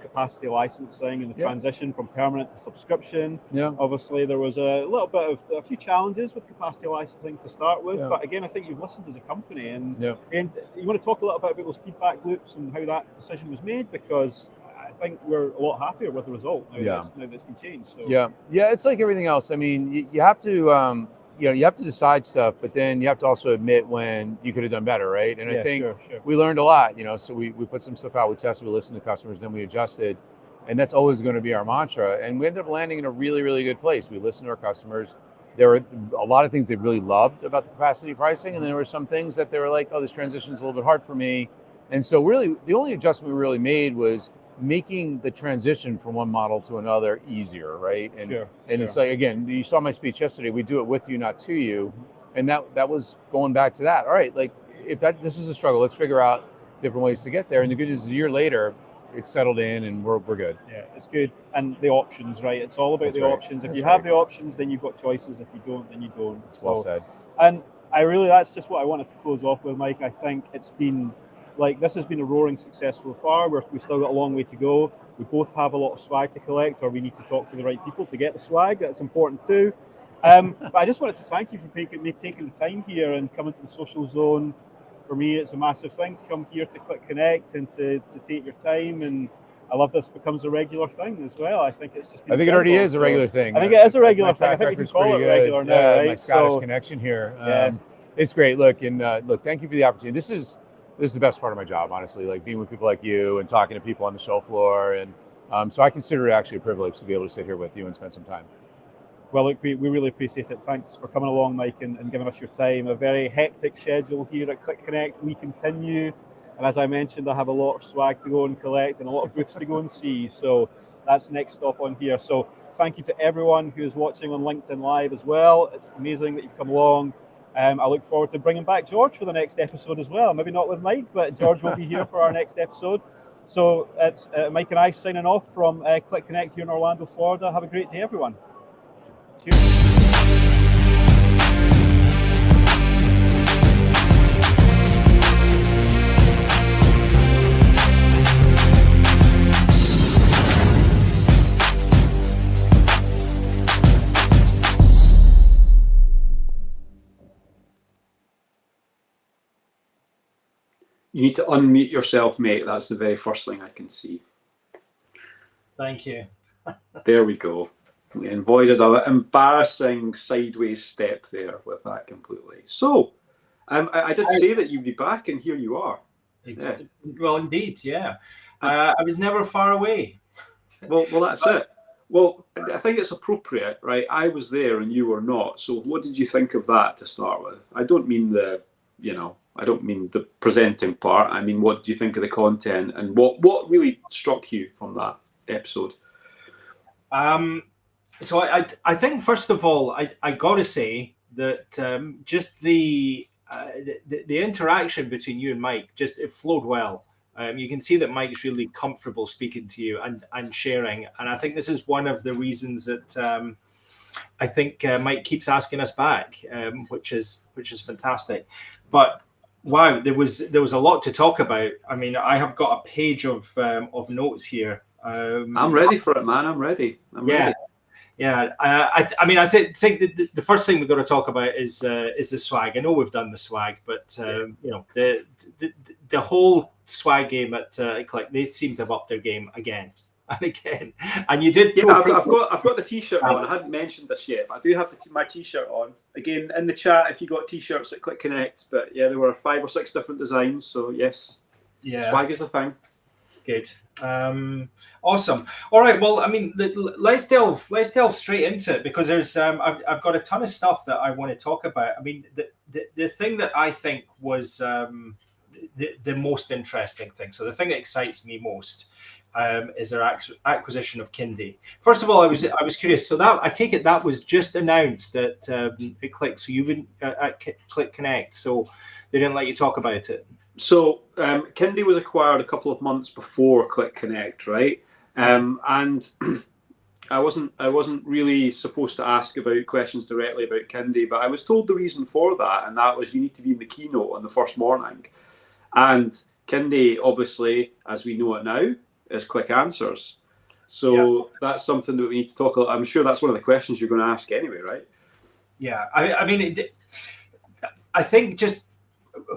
capacity licensing and the transition from permanent to subscription. Obviously, there was a few challenges with capacity licensing to start with, but again, I think you've listened as a company, and you want to talk a little bit about those feedback loops and how that decision was made, because I think we're a lot happier with the result now that's been changed. So. Yeah, it's like everything else. I mean, you have to, you have to decide stuff, but then you have to also admit when you could have done better, right? And I think we learned a lot, so we put some stuff out, we tested, we listened to customers, then we adjusted, and that's always going to be our mantra. And we ended up landing in a really, really good place. We listened to our customers. There were a lot of things they really loved about the capacity pricing, and then there were some things that they were like, oh, this transition is a little bit hard for me. And so really, the only adjustment we really made was making the transition from one model to another easier, right? And it's like, again, you saw my speech yesterday, we do it with you, not to you. And that was going back to that. All right, like if this is a struggle, let's figure out different ways to get there. And the good news is a year later, it's settled in and we're good. Yeah, it's good. And the options, right? It's all about the options. If you have the options, then you've got choices. If you don't, then you don't. So, well said. And that's just what I wanted to close off with, Mike. I think it's been this has been a roaring success so far. We've still got a long way to go. We both have a lot of swag to collect, or we need to talk to the right people to get the swag. That's important too. But I just wanted to thank you for taking the time here and coming to the social zone. For me, it's a massive thing to come here to Qlik Connect and to take your time. And I love this becomes a regular thing as well. I think it's just been it already is a regular thing. I think it is a regular thing. I think we can call it regular now, right? My Scottish connection here. It's great. Look, thank you for the opportunity. This is the best part of my job, honestly, like being with people like you and talking to people on the show floor. And so I consider it actually a privilege to be able to sit here with you and spend some time. Well, look, we really appreciate it. Thanks for coming along, Mike, and giving us your time. A very hectic schedule here at Qlik Connect. We continue. And as I mentioned, I have a lot of swag to go and collect and a lot of booths to go and see. So that's next stop on here. So thank you to everyone who is watching on LinkedIn Live as well. It's amazing that you've come along. I look forward to bringing back George for the next episode as well. Maybe not with Mike, but George will be here for our next episode. So it's Mike and I signing off from Qlik Connect here in Orlando, Florida. Have a great day, everyone. Cheers. You need to unmute yourself, mate. That's the very first thing I can see. Thank you. There we go. We avoided an embarrassing sideways step there with that completely. So, I did say that you'd be back, and here you are. Exactly. Yeah. Well, indeed, yeah. I was never far away. Well, that's it. Well, I think it's appropriate, right? I was there and you were not. So, what did you think of that to start with? I don't mean I don't mean the presenting part. I mean, what did you think of the content, and what really struck you from that episode? So I think first of all, I got to say that just the interaction between you and Mike, it flowed well. You can see that Mike's really comfortable speaking to you and sharing, and I think this is one of the reasons that I think Mike keeps asking us back, which is fantastic. But wow, there was a lot to talk about. I mean, I have got a page of notes here. I'm ready for it, man. I'm ready. Ready. Yeah. I mean, I think that the first thing we've got to talk about is the swag. I know we've done the swag, but the whole swag game at Qlik, they seem to have upped their game again and again. And you did. Yeah, I've got the T-shirt on. I hadn't mentioned this yet, but I do have my T-shirt on. Again, in the chat, if you got T-shirts at Qlik Connect, but yeah, there were 5 or 6 different designs. So yes, swag is the thing. Good. Awesome. All right. Well, I mean, let's delve straight into it, because there's I've got a ton of stuff that I want to talk about. I mean, the thing that I think was the most interesting thing. So the thing that excites me most is their acquisition of Kindy. First of all, I was curious. So that, I take it, that was just announced at Qlik. So you've been at Qlik Connect. So they didn't let you talk about it. So Kindy was acquired a couple of months before Qlik Connect, right? And I wasn't really supposed to ask about questions directly about Kindy, but I was told the reason for that, and that was you need to be in the keynote on the first morning. And Kindy, obviously, as we know it now, is Qlik Answers. So that's something that we need to talk about. I'm sure that's one of the questions you're going to ask anyway, right? Yeah, I mean, I think just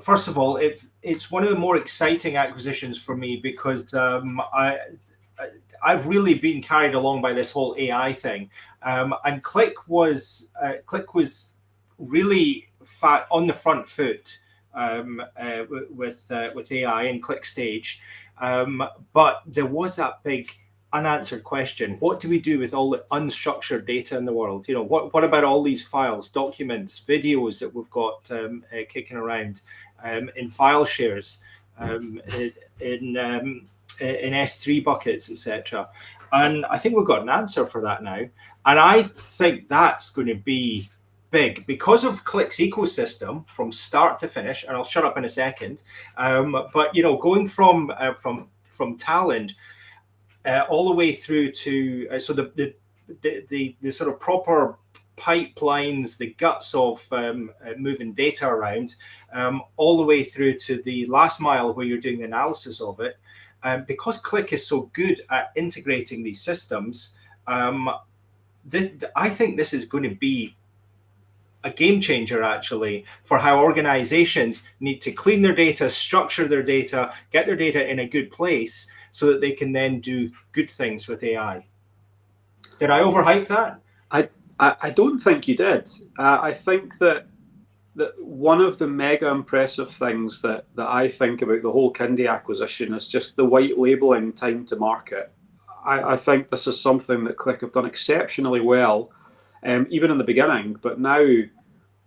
first of all, it's one of the more exciting acquisitions for me, because I've really been carried along by this whole AI thing, and Qlik was really on the front foot with AI and Qlik Stage, but there was that big unanswered question: what do we do with all the unstructured data in the world? What about all these files, documents, videos that we've got kicking around in file shares, in S3 buckets, etc. And I think we've got an answer for that now. And I think that's going to be big because of Qlik's ecosystem from start to finish. And I'll shut up in a second. But going from talent all the way through to so the sort of proper pipelines, the guts of moving data around, all the way through to the last mile where you're doing the analysis of it. Because Qlik is so good at integrating these systems, I think this is going to be a game changer, actually, for how organizations need to clean their data, structure their data, get their data in a good place so that they can then do good things with AI. Did I overhype that? I don't think you did. I think that one of the mega impressive things that I think about the whole Kindy acquisition is just the white labeling time to market. I think this is something that Qlik have done exceptionally well, even in the beginning, but now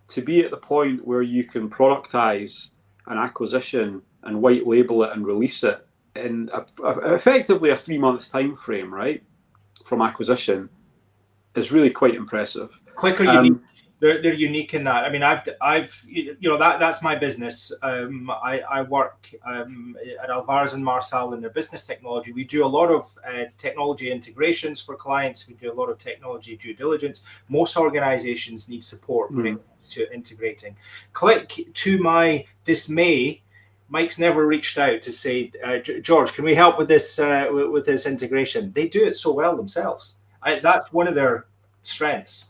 to be at the point where you can productize an acquisition and white label it and release it in effectively a 3-month time frame, right, from acquisition, is really quite impressive. Qlik are unique. They're unique in that. I mean, that's my business. I work at Alvarez and Marsal in their business technology. We do a lot of technology integrations for clients. We do a lot of technology due diligence. Most organizations need support when it comes to integrating. Qlik, to my dismay, Mike's never reached out to say, George, can we help with this integration? They do it so well themselves. That's one of their strengths.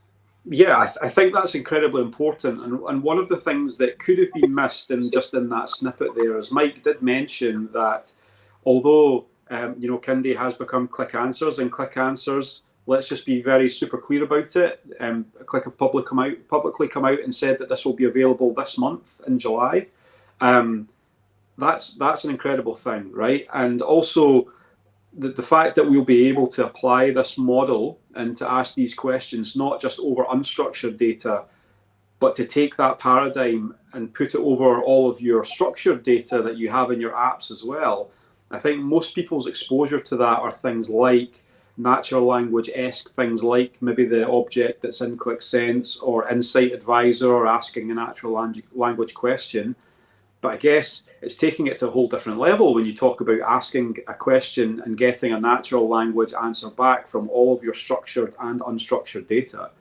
Yeah, I think that's incredibly important. And one of the things that could have been missed in that snippet there is Mike did mention that although Kindy has become Qlik Answers, and Qlik Answers, let's just be very super clear about it. Qlik have publicly come out and said that this will be available this month in July. That's an incredible thing, right? And also the fact that we'll be able to apply this model and to ask these questions, not just over unstructured data, but to take that paradigm and put it over all of your structured data that you have in your apps as well. I think most people's exposure to that are things like natural language-esque things like maybe the object that's in Qlik Sense or Insight Advisor or asking a natural language question. But I guess it's taking it to a whole different level when you talk about asking a question and getting a natural language answer back from all of your structured and unstructured data.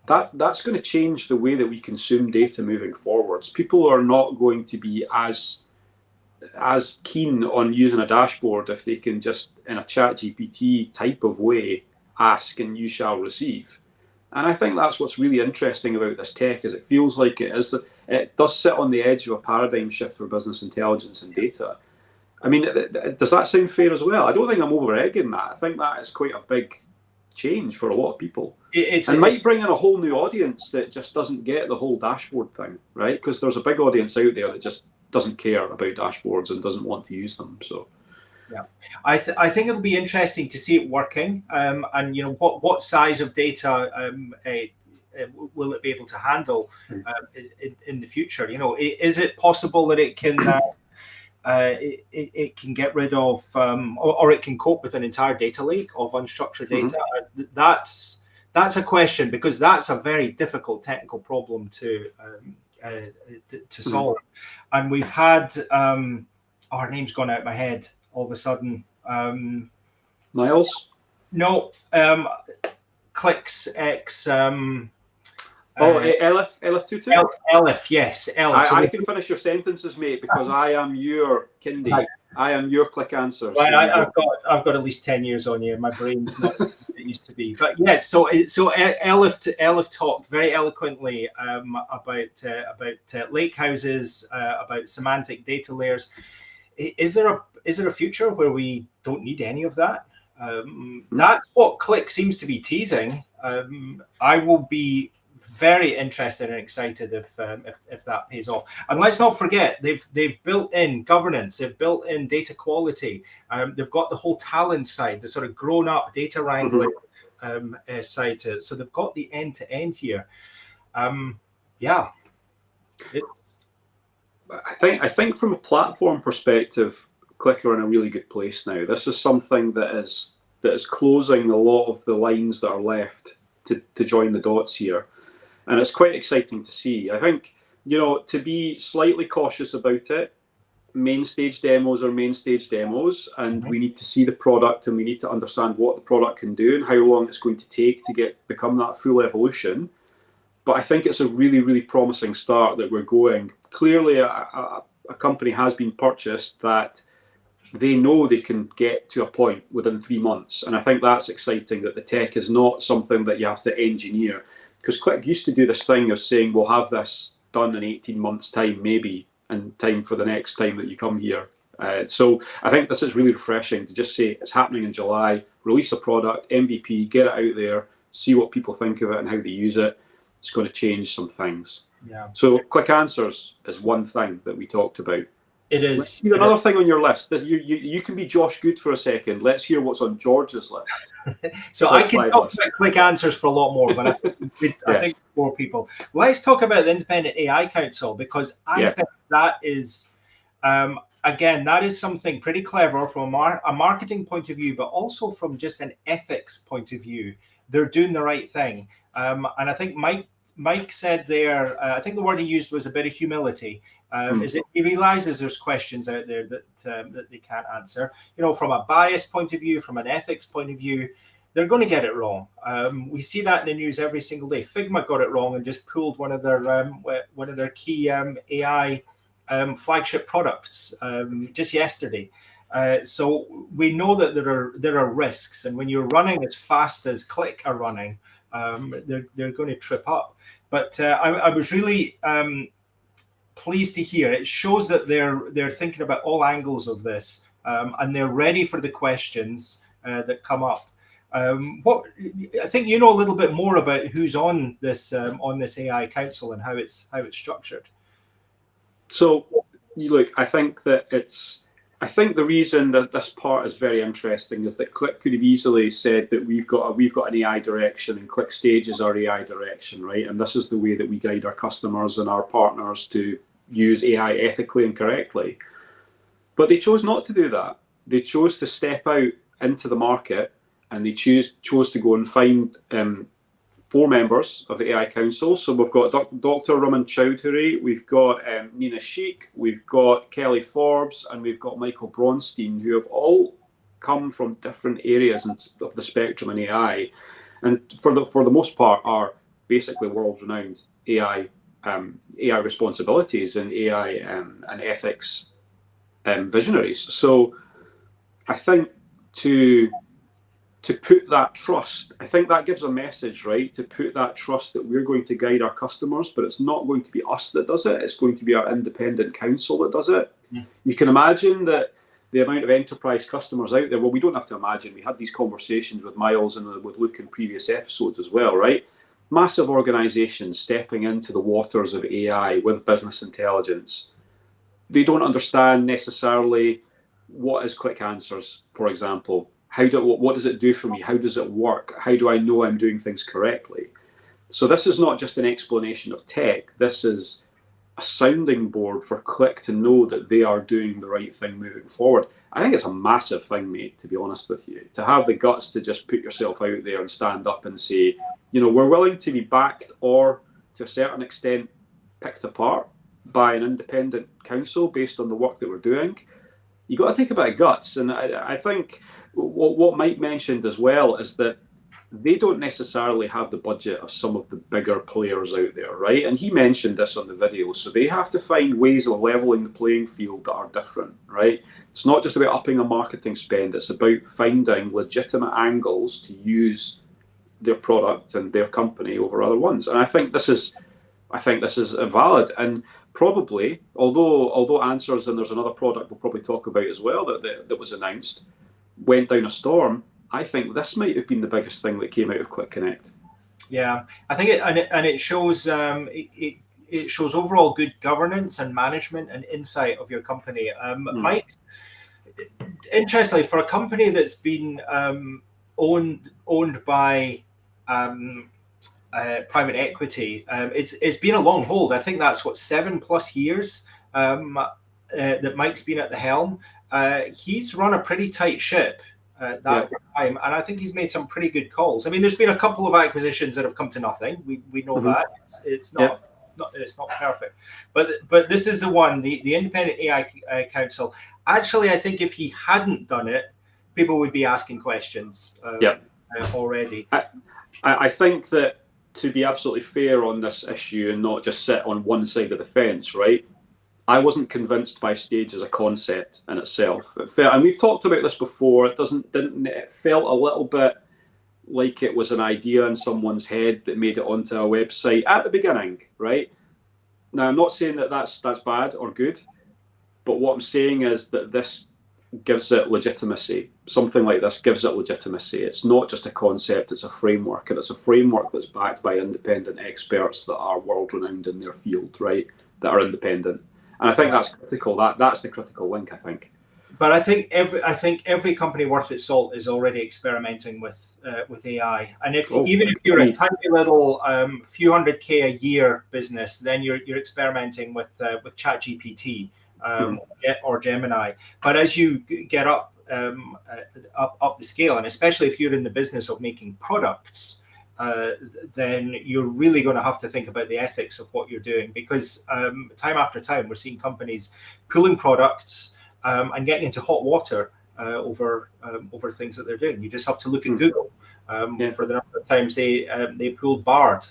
That's going to change the way that we consume data moving forwards. People are not going to be as keen on using a dashboard if they can just, in a ChatGPT type of way, ask and you shall receive. And I think that's what's really interesting about this tech, is it feels like it does sit on the edge of a paradigm shift for business intelligence and data. I mean, does that sound fair as well? I don't think I'm over-egging that. I think that is quite a big change for a lot of people. It might bring in a whole new audience that just doesn't get the whole dashboard thing, right? Because there's a big audience out there that just doesn't care about dashboards and doesn't want to use them. So, yeah, I think it'll be interesting to see it working, and what size of data will it be able to handle in the future? Is it possible that it can it can get rid of or it can cope with an entire data lake of unstructured data? That's a question, because that's a very difficult technical problem to solve. And we've had our name's gone out of my head all of a sudden. Niles? No, Qlik's ex. Elif Tutu? Elif, yes. Elif. I can finish your sentences, mate, because I am your Kindy. Right. I am your Qlik Answers. Right, I've got at least 10 years on you. My brain's not what it used to be. But yes, so Elif talked very eloquently about lake houses, about semantic data layers. Is there a future where we don't need any of that? That's what Qlik seems to be teasing. I will be very interested and excited if that pays off. And let's not forget, they've built in governance, they've built in data quality, they've got the whole talent side, the sort of grown up data wrangling side to it. So they've got the end to end here. Yeah, it's. I think from a platform perspective, Qlik are in a really good place now. This is something that is closing a lot of the lines that are left to join the dots here. And it's quite exciting to see. I think, to be slightly cautious about it, main stage demos are main stage demos, and we need to see the product and we need to understand what the product can do and how long it's going to take to become that full evolution. But I think it's a really, really promising start that we're going. Clearly, a company has been purchased that they know they can get to a point within 3 months. And I think that's exciting, that the tech is not something that you have to engineer. Because Qlik used to do this thing of saying, we'll have this done in 18 months' time, maybe, in time for the next time that you come here. So I think this is really refreshing to just say it's happening in July, release a product, MVP, get it out there, see what people think of it and how they use it. It's going to change some things. Yeah. So Qlik Answers is one thing that we talked about. It is. Another thing on your list. You can be Josh Good for a second. Let's hear what's on George's list. So I can talk about Qlik Answers for a lot more, but I think more people. Let's talk about the Independent AI Council, because I think that is, again, that is something pretty clever from a marketing point of view, but also from just an ethics point of view. They're doing the right thing. And I think Mike said there, I think the word he used was a bit of humility. Is that he realizes there's questions out there that they can't answer. From a bias point of view, from an ethics point of view, they're going to get it wrong. We see that in the news every single day. Figma got it wrong and just pulled one of their key AI flagship products just yesterday. So we know that there are risks, and when you're running as fast as Qlik are running, they're going to trip up. But I was really pleased to hear. It shows that they're thinking about all angles of this, and they're ready for the questions that come up. What I think you know a little bit more about who's on this AI council and how it's structured. So, look, I think the reason that this part is very interesting is that Qlik could have easily said that we've got an AI direction and Qlik Stage is our AI direction, right? And this is the way that we guide our customers and our partners to use AI ethically and correctly. But they chose not to do that. They chose to step out into the market, and they chose to go and find 4 members of the AI Council. So we've got Dr. Raman Chowdhury, we've got Nina Sheikh, we've got Kelly Forbes, and we've got Michael Bronstein, who have all come from different areas of the spectrum in AI, and for the most part are basically world-renowned AI responsibilities and AI and ethics visionaries. So I think to put that trust, I think that gives a message, right? To put that trust that we're going to guide our customers, but it's not going to be us that does it. It's going to be our independent council that does it. You can imagine that the amount of enterprise customers out there, well, we don't have to imagine. We had these conversations with Miles and with Luke in previous episodes as well, right? Massive organizations stepping into the waters of AI with business intelligence. They don't understand necessarily what is Qlik Answers, for example. What does it do for me? How does it work? How do I know I'm doing things correctly? So this is not just an explanation of tech. This is a sounding board for Qlik to know that they are doing the right thing moving forward. I think it's a massive thing, mate, to be honest with you, to have the guts to just put yourself out there and stand up and say, we're willing to be backed or to a certain extent picked apart by an independent council based on the work that we're doing. You've got to take a bit of guts. And I think what Mike mentioned as well is that they don't necessarily have the budget of some of the bigger players out there, right? And he mentioned this on the video. So they have to find ways of leveling the playing field that are different, right? It's not just about upping a marketing spend. It's about finding legitimate angles to use their product and their company over other ones. And I think this is valid. And probably, although Answers, and there's another product we'll probably talk about as well that was announced, went down a storm, I think this might have been the biggest thing that came out of Qlik Connect. Yeah, I think it shows it shows overall good governance and management and insight of your company. Mike, interestingly, for a company that's been owned by private equity, it's been a long hold. I think that's what 7+ years that Mike's been at the helm. He's run a pretty tight ship that time, and I think he's made some pretty good calls. I mean, there's been a couple of acquisitions that have come to nothing. We know that it's not perfect, but this is the one, the Independent AI Council. Actually, I think if he hadn't done it, people would be asking questions already. I think that, to be absolutely fair on this issue and not just sit on one side of the fence, right? I wasn't convinced by Stage as a concept in itself. And we've talked about this before. It felt a little bit like it was an idea in someone's head that made it onto a website at the beginning, right? Now, I'm not saying that that's bad or good, but what I'm saying is that this gives it legitimacy. Something like this gives it legitimacy. It's not just a concept, it's a framework, and it's a framework that's backed by independent experts that are world-renowned in their field, right? That are independent. And I think that's critical. That's the critical link, I think. But I think every company worth its salt is already experimenting with AI. And even if you're a tiny little few $100K a year business, then you're experimenting with ChatGPT or Gemini. But as you get up the scale, and especially if you're in the business of making products, then you're really going to have to think about the ethics of what you're doing, because time after time we're seeing companies pulling products and getting into hot water over things that they're doing. You just have to look at Google for the number of times they pulled Bard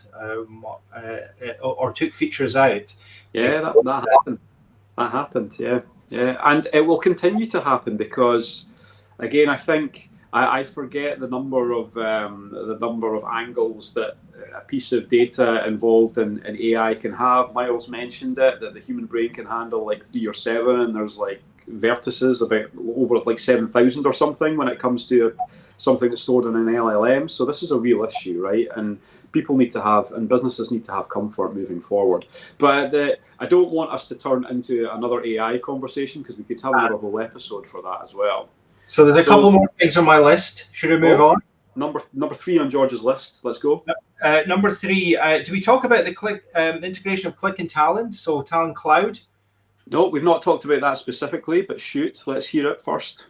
or took features out. Yeah, that happened. That happened. Yeah, and it will continue to happen because, again, I think. I forget the number of angles that a piece of data involved in AI can have. Miles mentioned it, that the human brain can handle like 3 or 7, and there's like vertices about over like 7,000 or something when it comes to something that's stored in an LLM. So this is a real issue, right? And people need to have, and businesses need to have comfort moving forward. But I don't want us to turn into another AI conversation, because we could have another whole episode for that as well. So there's a couple more things on my list. Should we move on? Number 3 on George's list. Let's go. Number 3. Do we talk about the Qlik integration of Qlik and Talend? So Talend Cloud. No, we've not talked about that specifically, but shoot, let's hear it first.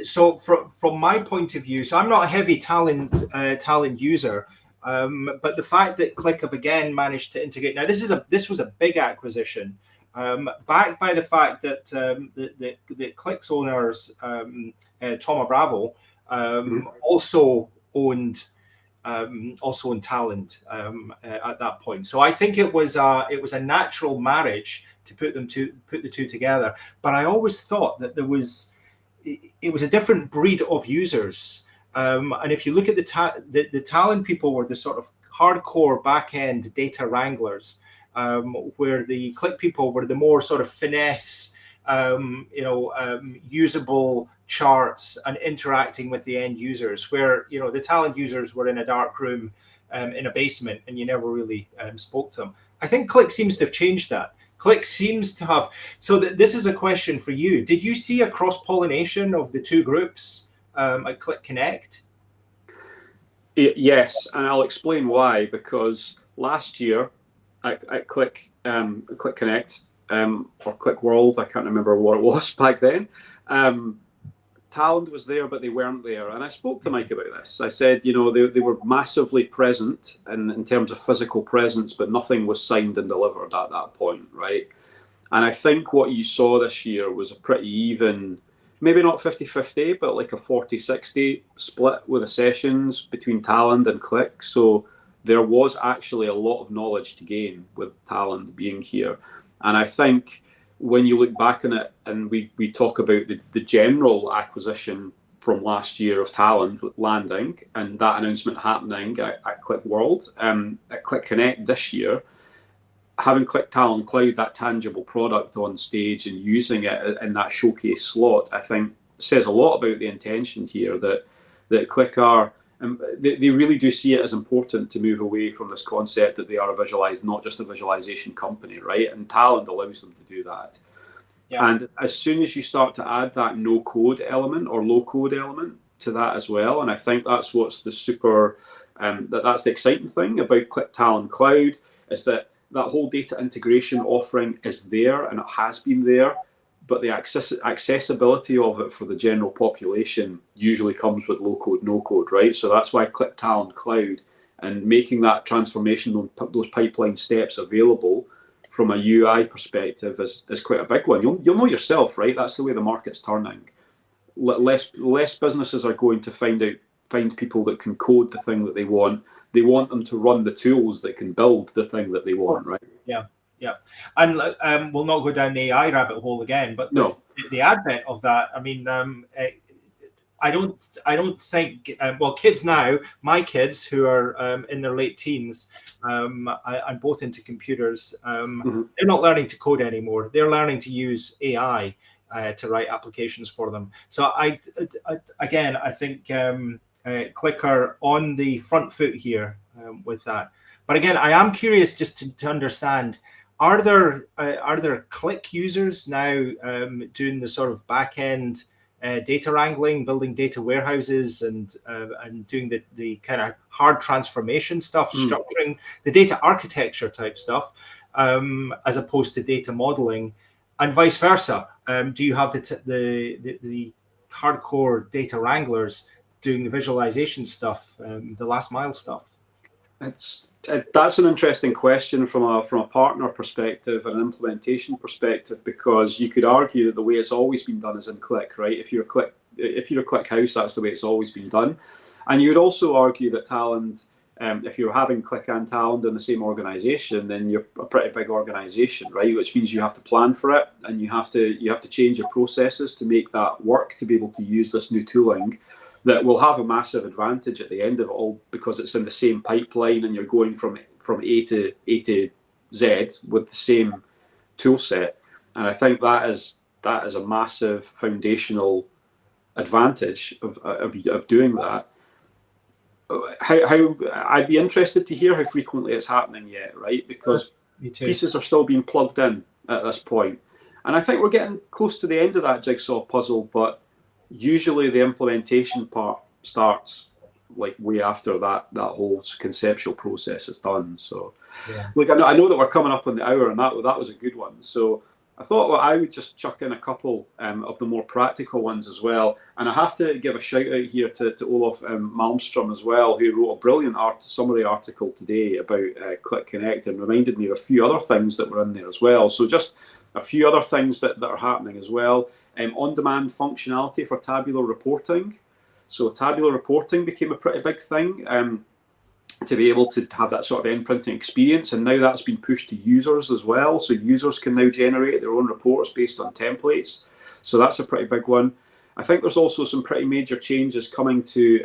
So from my point of view, so I'm not a heavy Talend user, but the fact that Qlik have again managed to integrate. Now this was a big acquisition. Backed by the fact that the Qlik's owners, Tom Bravo, also owned Talend at that point. So I think it was a natural marriage to put the two together. But I always thought that it was a different breed of users. And if you look at the Talend people were the sort of hardcore back-end data wranglers. Where the Qlik people were the more sort of finesse, usable charts and interacting with the end users, where the Talend users were in a dark room in a basement and you never really spoke to them. I think Qlik seems to have changed that. Qlik seems to have. So this is a question for you. Did you see a cross-pollination of the two groups at Qlik Connect? Yes, and I'll explain why. Because last year, at Qlik Connect or Qlik World, I can't remember what it was back then. Talend was there, but they weren't there. And I spoke to Mike about this. I said, they were massively present in terms of physical presence, but nothing was signed and delivered at that point, right? And I think what you saw this year was a pretty even, maybe not 50-50, but like a 40-60 split with the sessions between Talend and Qlik. So there was actually a lot of knowledge to gain with Talend being here. And I think when you look back on it and we talk about the general acquisition from last year of Talend landing and that announcement happening at Qlik World, at Qlik Connect this year, having Qlik Talend Cloud, that tangible product on stage and using it in that showcase slot, I think says a lot about the intention here that Qlik are. They really do see it as important to move away from this concept that they are not just a visualization company, right? And Talend allows them to do that. Yeah. And as soon as you start to add that no code element or low code element to that as well, and I think that's what's the super that's the exciting thing about Talend Cloud, is that whole data integration offering is there and it has been there, but the accessibility of it for the general population usually comes with low code, no code, right? So that's why Talend Cloud and making that transformation, those pipeline steps available from a UI perspective is quite a big one. You'll know yourself, right? That's the way the market's turning. Less businesses are going to find people that can code the thing that they want. They want them to run the tools that can build the thing that they want, right? Yeah. And we'll not go down the AI rabbit hole again, but with the advent of that, I mean, I don't think, well, kids now, my kids who are in their late teens, I'm both into computers, they're not learning to code anymore. They're learning to use AI to write applications for them. So I think Qlik are on the front foot here with that. But again, I am curious just to understand, are there Qlik users now doing the sort of back end data wrangling, building data warehouses, and doing the kind of hard transformation stuff, structuring the data architecture type stuff, as opposed to data modeling, and vice versa? Do you have the hardcore data wranglers doing the visualization stuff, the last mile stuff? That's an interesting question from a partner perspective and an implementation perspective, because you could argue that the way it's always been done is in Qlik, right? If you're a Qlik house, that's the way it's always been done. And you would also argue that Talend, if you're having Qlik and Talend in the same organization, then you're a pretty big organization, right? Which means you have to plan for it, and you have to change your processes to make that work, to be able to use this new tooling that will have a massive advantage at the end of it all, because it's in the same pipeline and you're going from A to Z with the same tool set. And I think that is a massive foundational advantage of doing that. How I'd be interested to hear how frequently it's happening yet, right? Because pieces are still being plugged in at this point. And I think we're getting close to the end of that jigsaw puzzle, but usually the implementation part starts like way after that whole conceptual process is done. So look, I know that we're coming up on the hour, and that was a good one. So I thought I would just chuck in a couple of the more practical ones as well. And I have to give a shout out here to Olof Malmström as well, who wrote a brilliant summary article today about Qlik Connect, and reminded me of a few other things that were in there as well. So just a few other things that are happening as well. On-demand functionality for tabular reporting. So tabular reporting became a pretty big thing, to be able to have that sort of end printing experience, and now that's been pushed to users as well. So users can now generate their own reports based on templates. So that's a pretty big one. I think there's also some pretty major changes coming to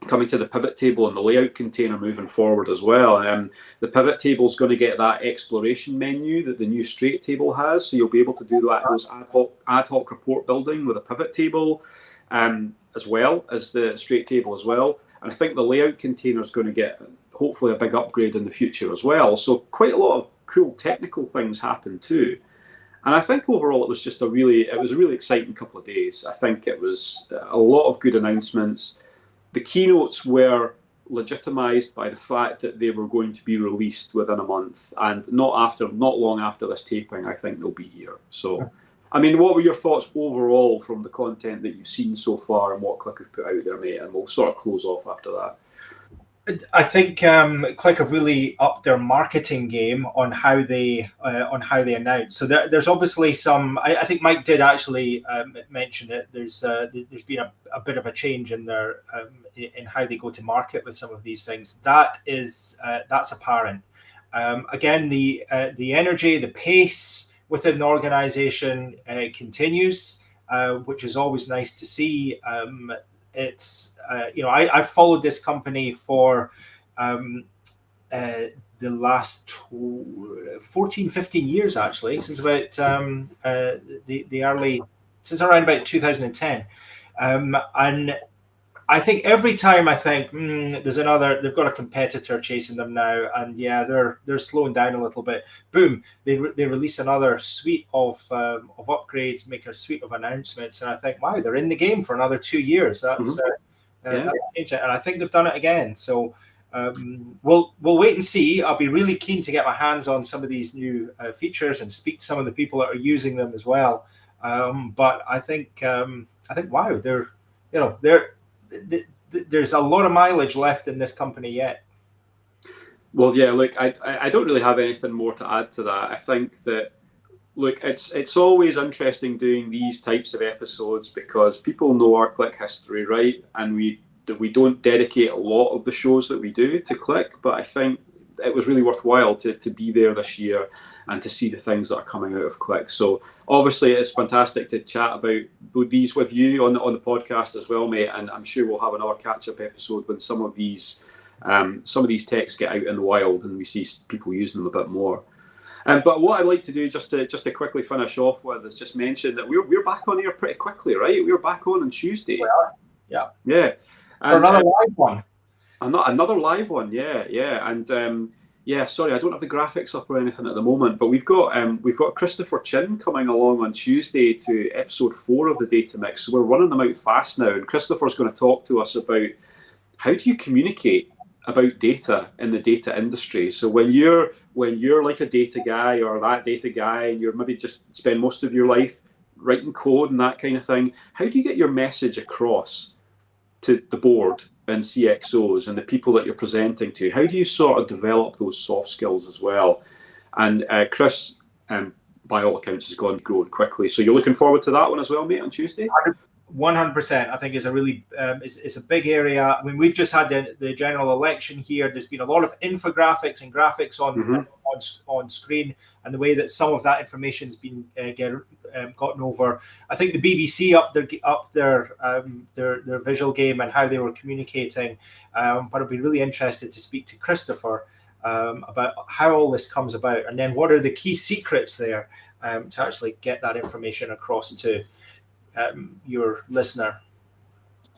the pivot table and the layout container moving forward as well. The pivot table is going to get that exploration menu that the new straight table has, so you'll be able to do those ad hoc report building with a pivot table, as well as the straight table as well. And I think the layout container is going to get hopefully a big upgrade in the future as well. So quite a lot of cool technical things happen too. And I think overall it was a really exciting couple of days. I think it was a lot of good announcements. The keynotes were legitimized by the fact that they were going to be released within a month, and not long after this taping, I think they'll be here. So, I mean, what were your thoughts overall from the content that you've seen so far and what Qlik have put out there, mate? And we'll sort of close off after that. I think Qlik have really upped their marketing game on how they announce. So there's obviously some. I think Mike did actually mention it. There's been a bit of a change in their in how they go to market with some of these things. That's apparent. Again, the energy, the pace within the organization continues, which is always nice to see. It's I've followed this company for the last 14-15 years, actually, since about the early since around about 2010, and I think every time I think there's another, they've got a competitor chasing them now, and yeah, they're slowing down a little bit. Boom, they release another suite of upgrades, make a suite of announcements, and I think, wow, they're in the game for another 2 years. That's ancient, and I think they've done it again. So we'll wait and see. I'll be really keen to get my hands on some of these new features and speak to some of the people that are using them as well. But I think wow, there's a lot of mileage left in this company yet. Well, yeah, look, I don't really have anything more to add to that. I think that, look, it's always interesting doing these types of episodes because people know our Qlik history, right? And we don't dedicate a lot of the shows that we do to Qlik, but I think it was really worthwhile to be there this year and to see the things that are coming out of Qlik. So obviously it's fantastic to chat about these with you on the podcast as well, mate. And I'm sure we'll have another catch-up episode when some of these techs get out in the wild and we see people using them a bit more. But what I'd like to do, just to quickly finish off with, is just mention that we're back on air pretty quickly, right? We're back on Tuesday. We are. Yeah. Yeah. And, another live one. Another live one, yeah. And sorry, I don't have the graphics up or anything at the moment, but we've got Christopher Chin coming along on Tuesday to episode 4 of the Data Mix. So we're running them out fast now, and Christopher's going to talk to us about how do you communicate about data in the data industry. So when you're like a data guy or that data guy, and you're maybe just spend most of your life writing code and that kind of thing, how do you get your message across to the board and CXOs and the people that you're presenting to? How do you sort of develop those soft skills as well? And Chris, by all accounts, has grown quickly. So you're looking forward to that one as well, mate, on Tuesday? 100%. I think is a really it's a big area. I mean, we've just had the general election here. There's been a lot of infographics and graphics on screen, and the way that some of that information's been gotten over. I think the BBC upped their visual game and how they were communicating. But I'd be really interested to speak to Christopher about how all this comes about, and then what are the key secrets there to actually get that information across to your listener.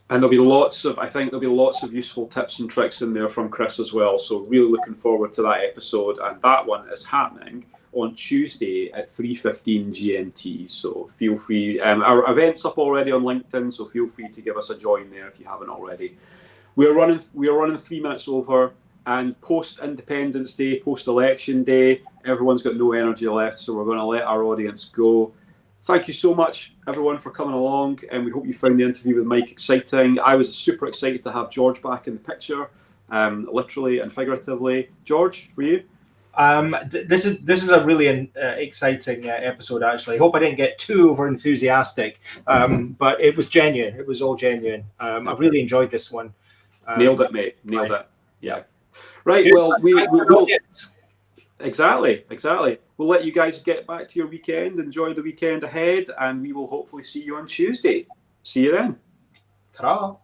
And there'll be lots of useful tips and tricks in there from Chris as well. So really looking forward to that episode, and that one is happening on Tuesday at 3:15 GMT. So feel free. Our event's up already on LinkedIn, so feel free to give us a join there if you haven't already. We are running 3 minutes over, and post Independence Day, post Election Day, everyone's got no energy left, so we're going to let our audience go. Thank you so much, everyone, for coming along, and we hope you found the interview with Mike exciting. I was super excited to have George back in the picture, literally and figuratively. George, for you? This is a really exciting episode, actually. I hope I didn't get too over enthusiastic, but it was genuine. It was all genuine. I really enjoyed this one. Nailed it, mate. Nailed it. Yeah. Right. Well, we'll exactly. We'll let you guys get back to your weekend. Enjoy the weekend ahead, and we will hopefully see you on Tuesday. See you then. Ta-ra.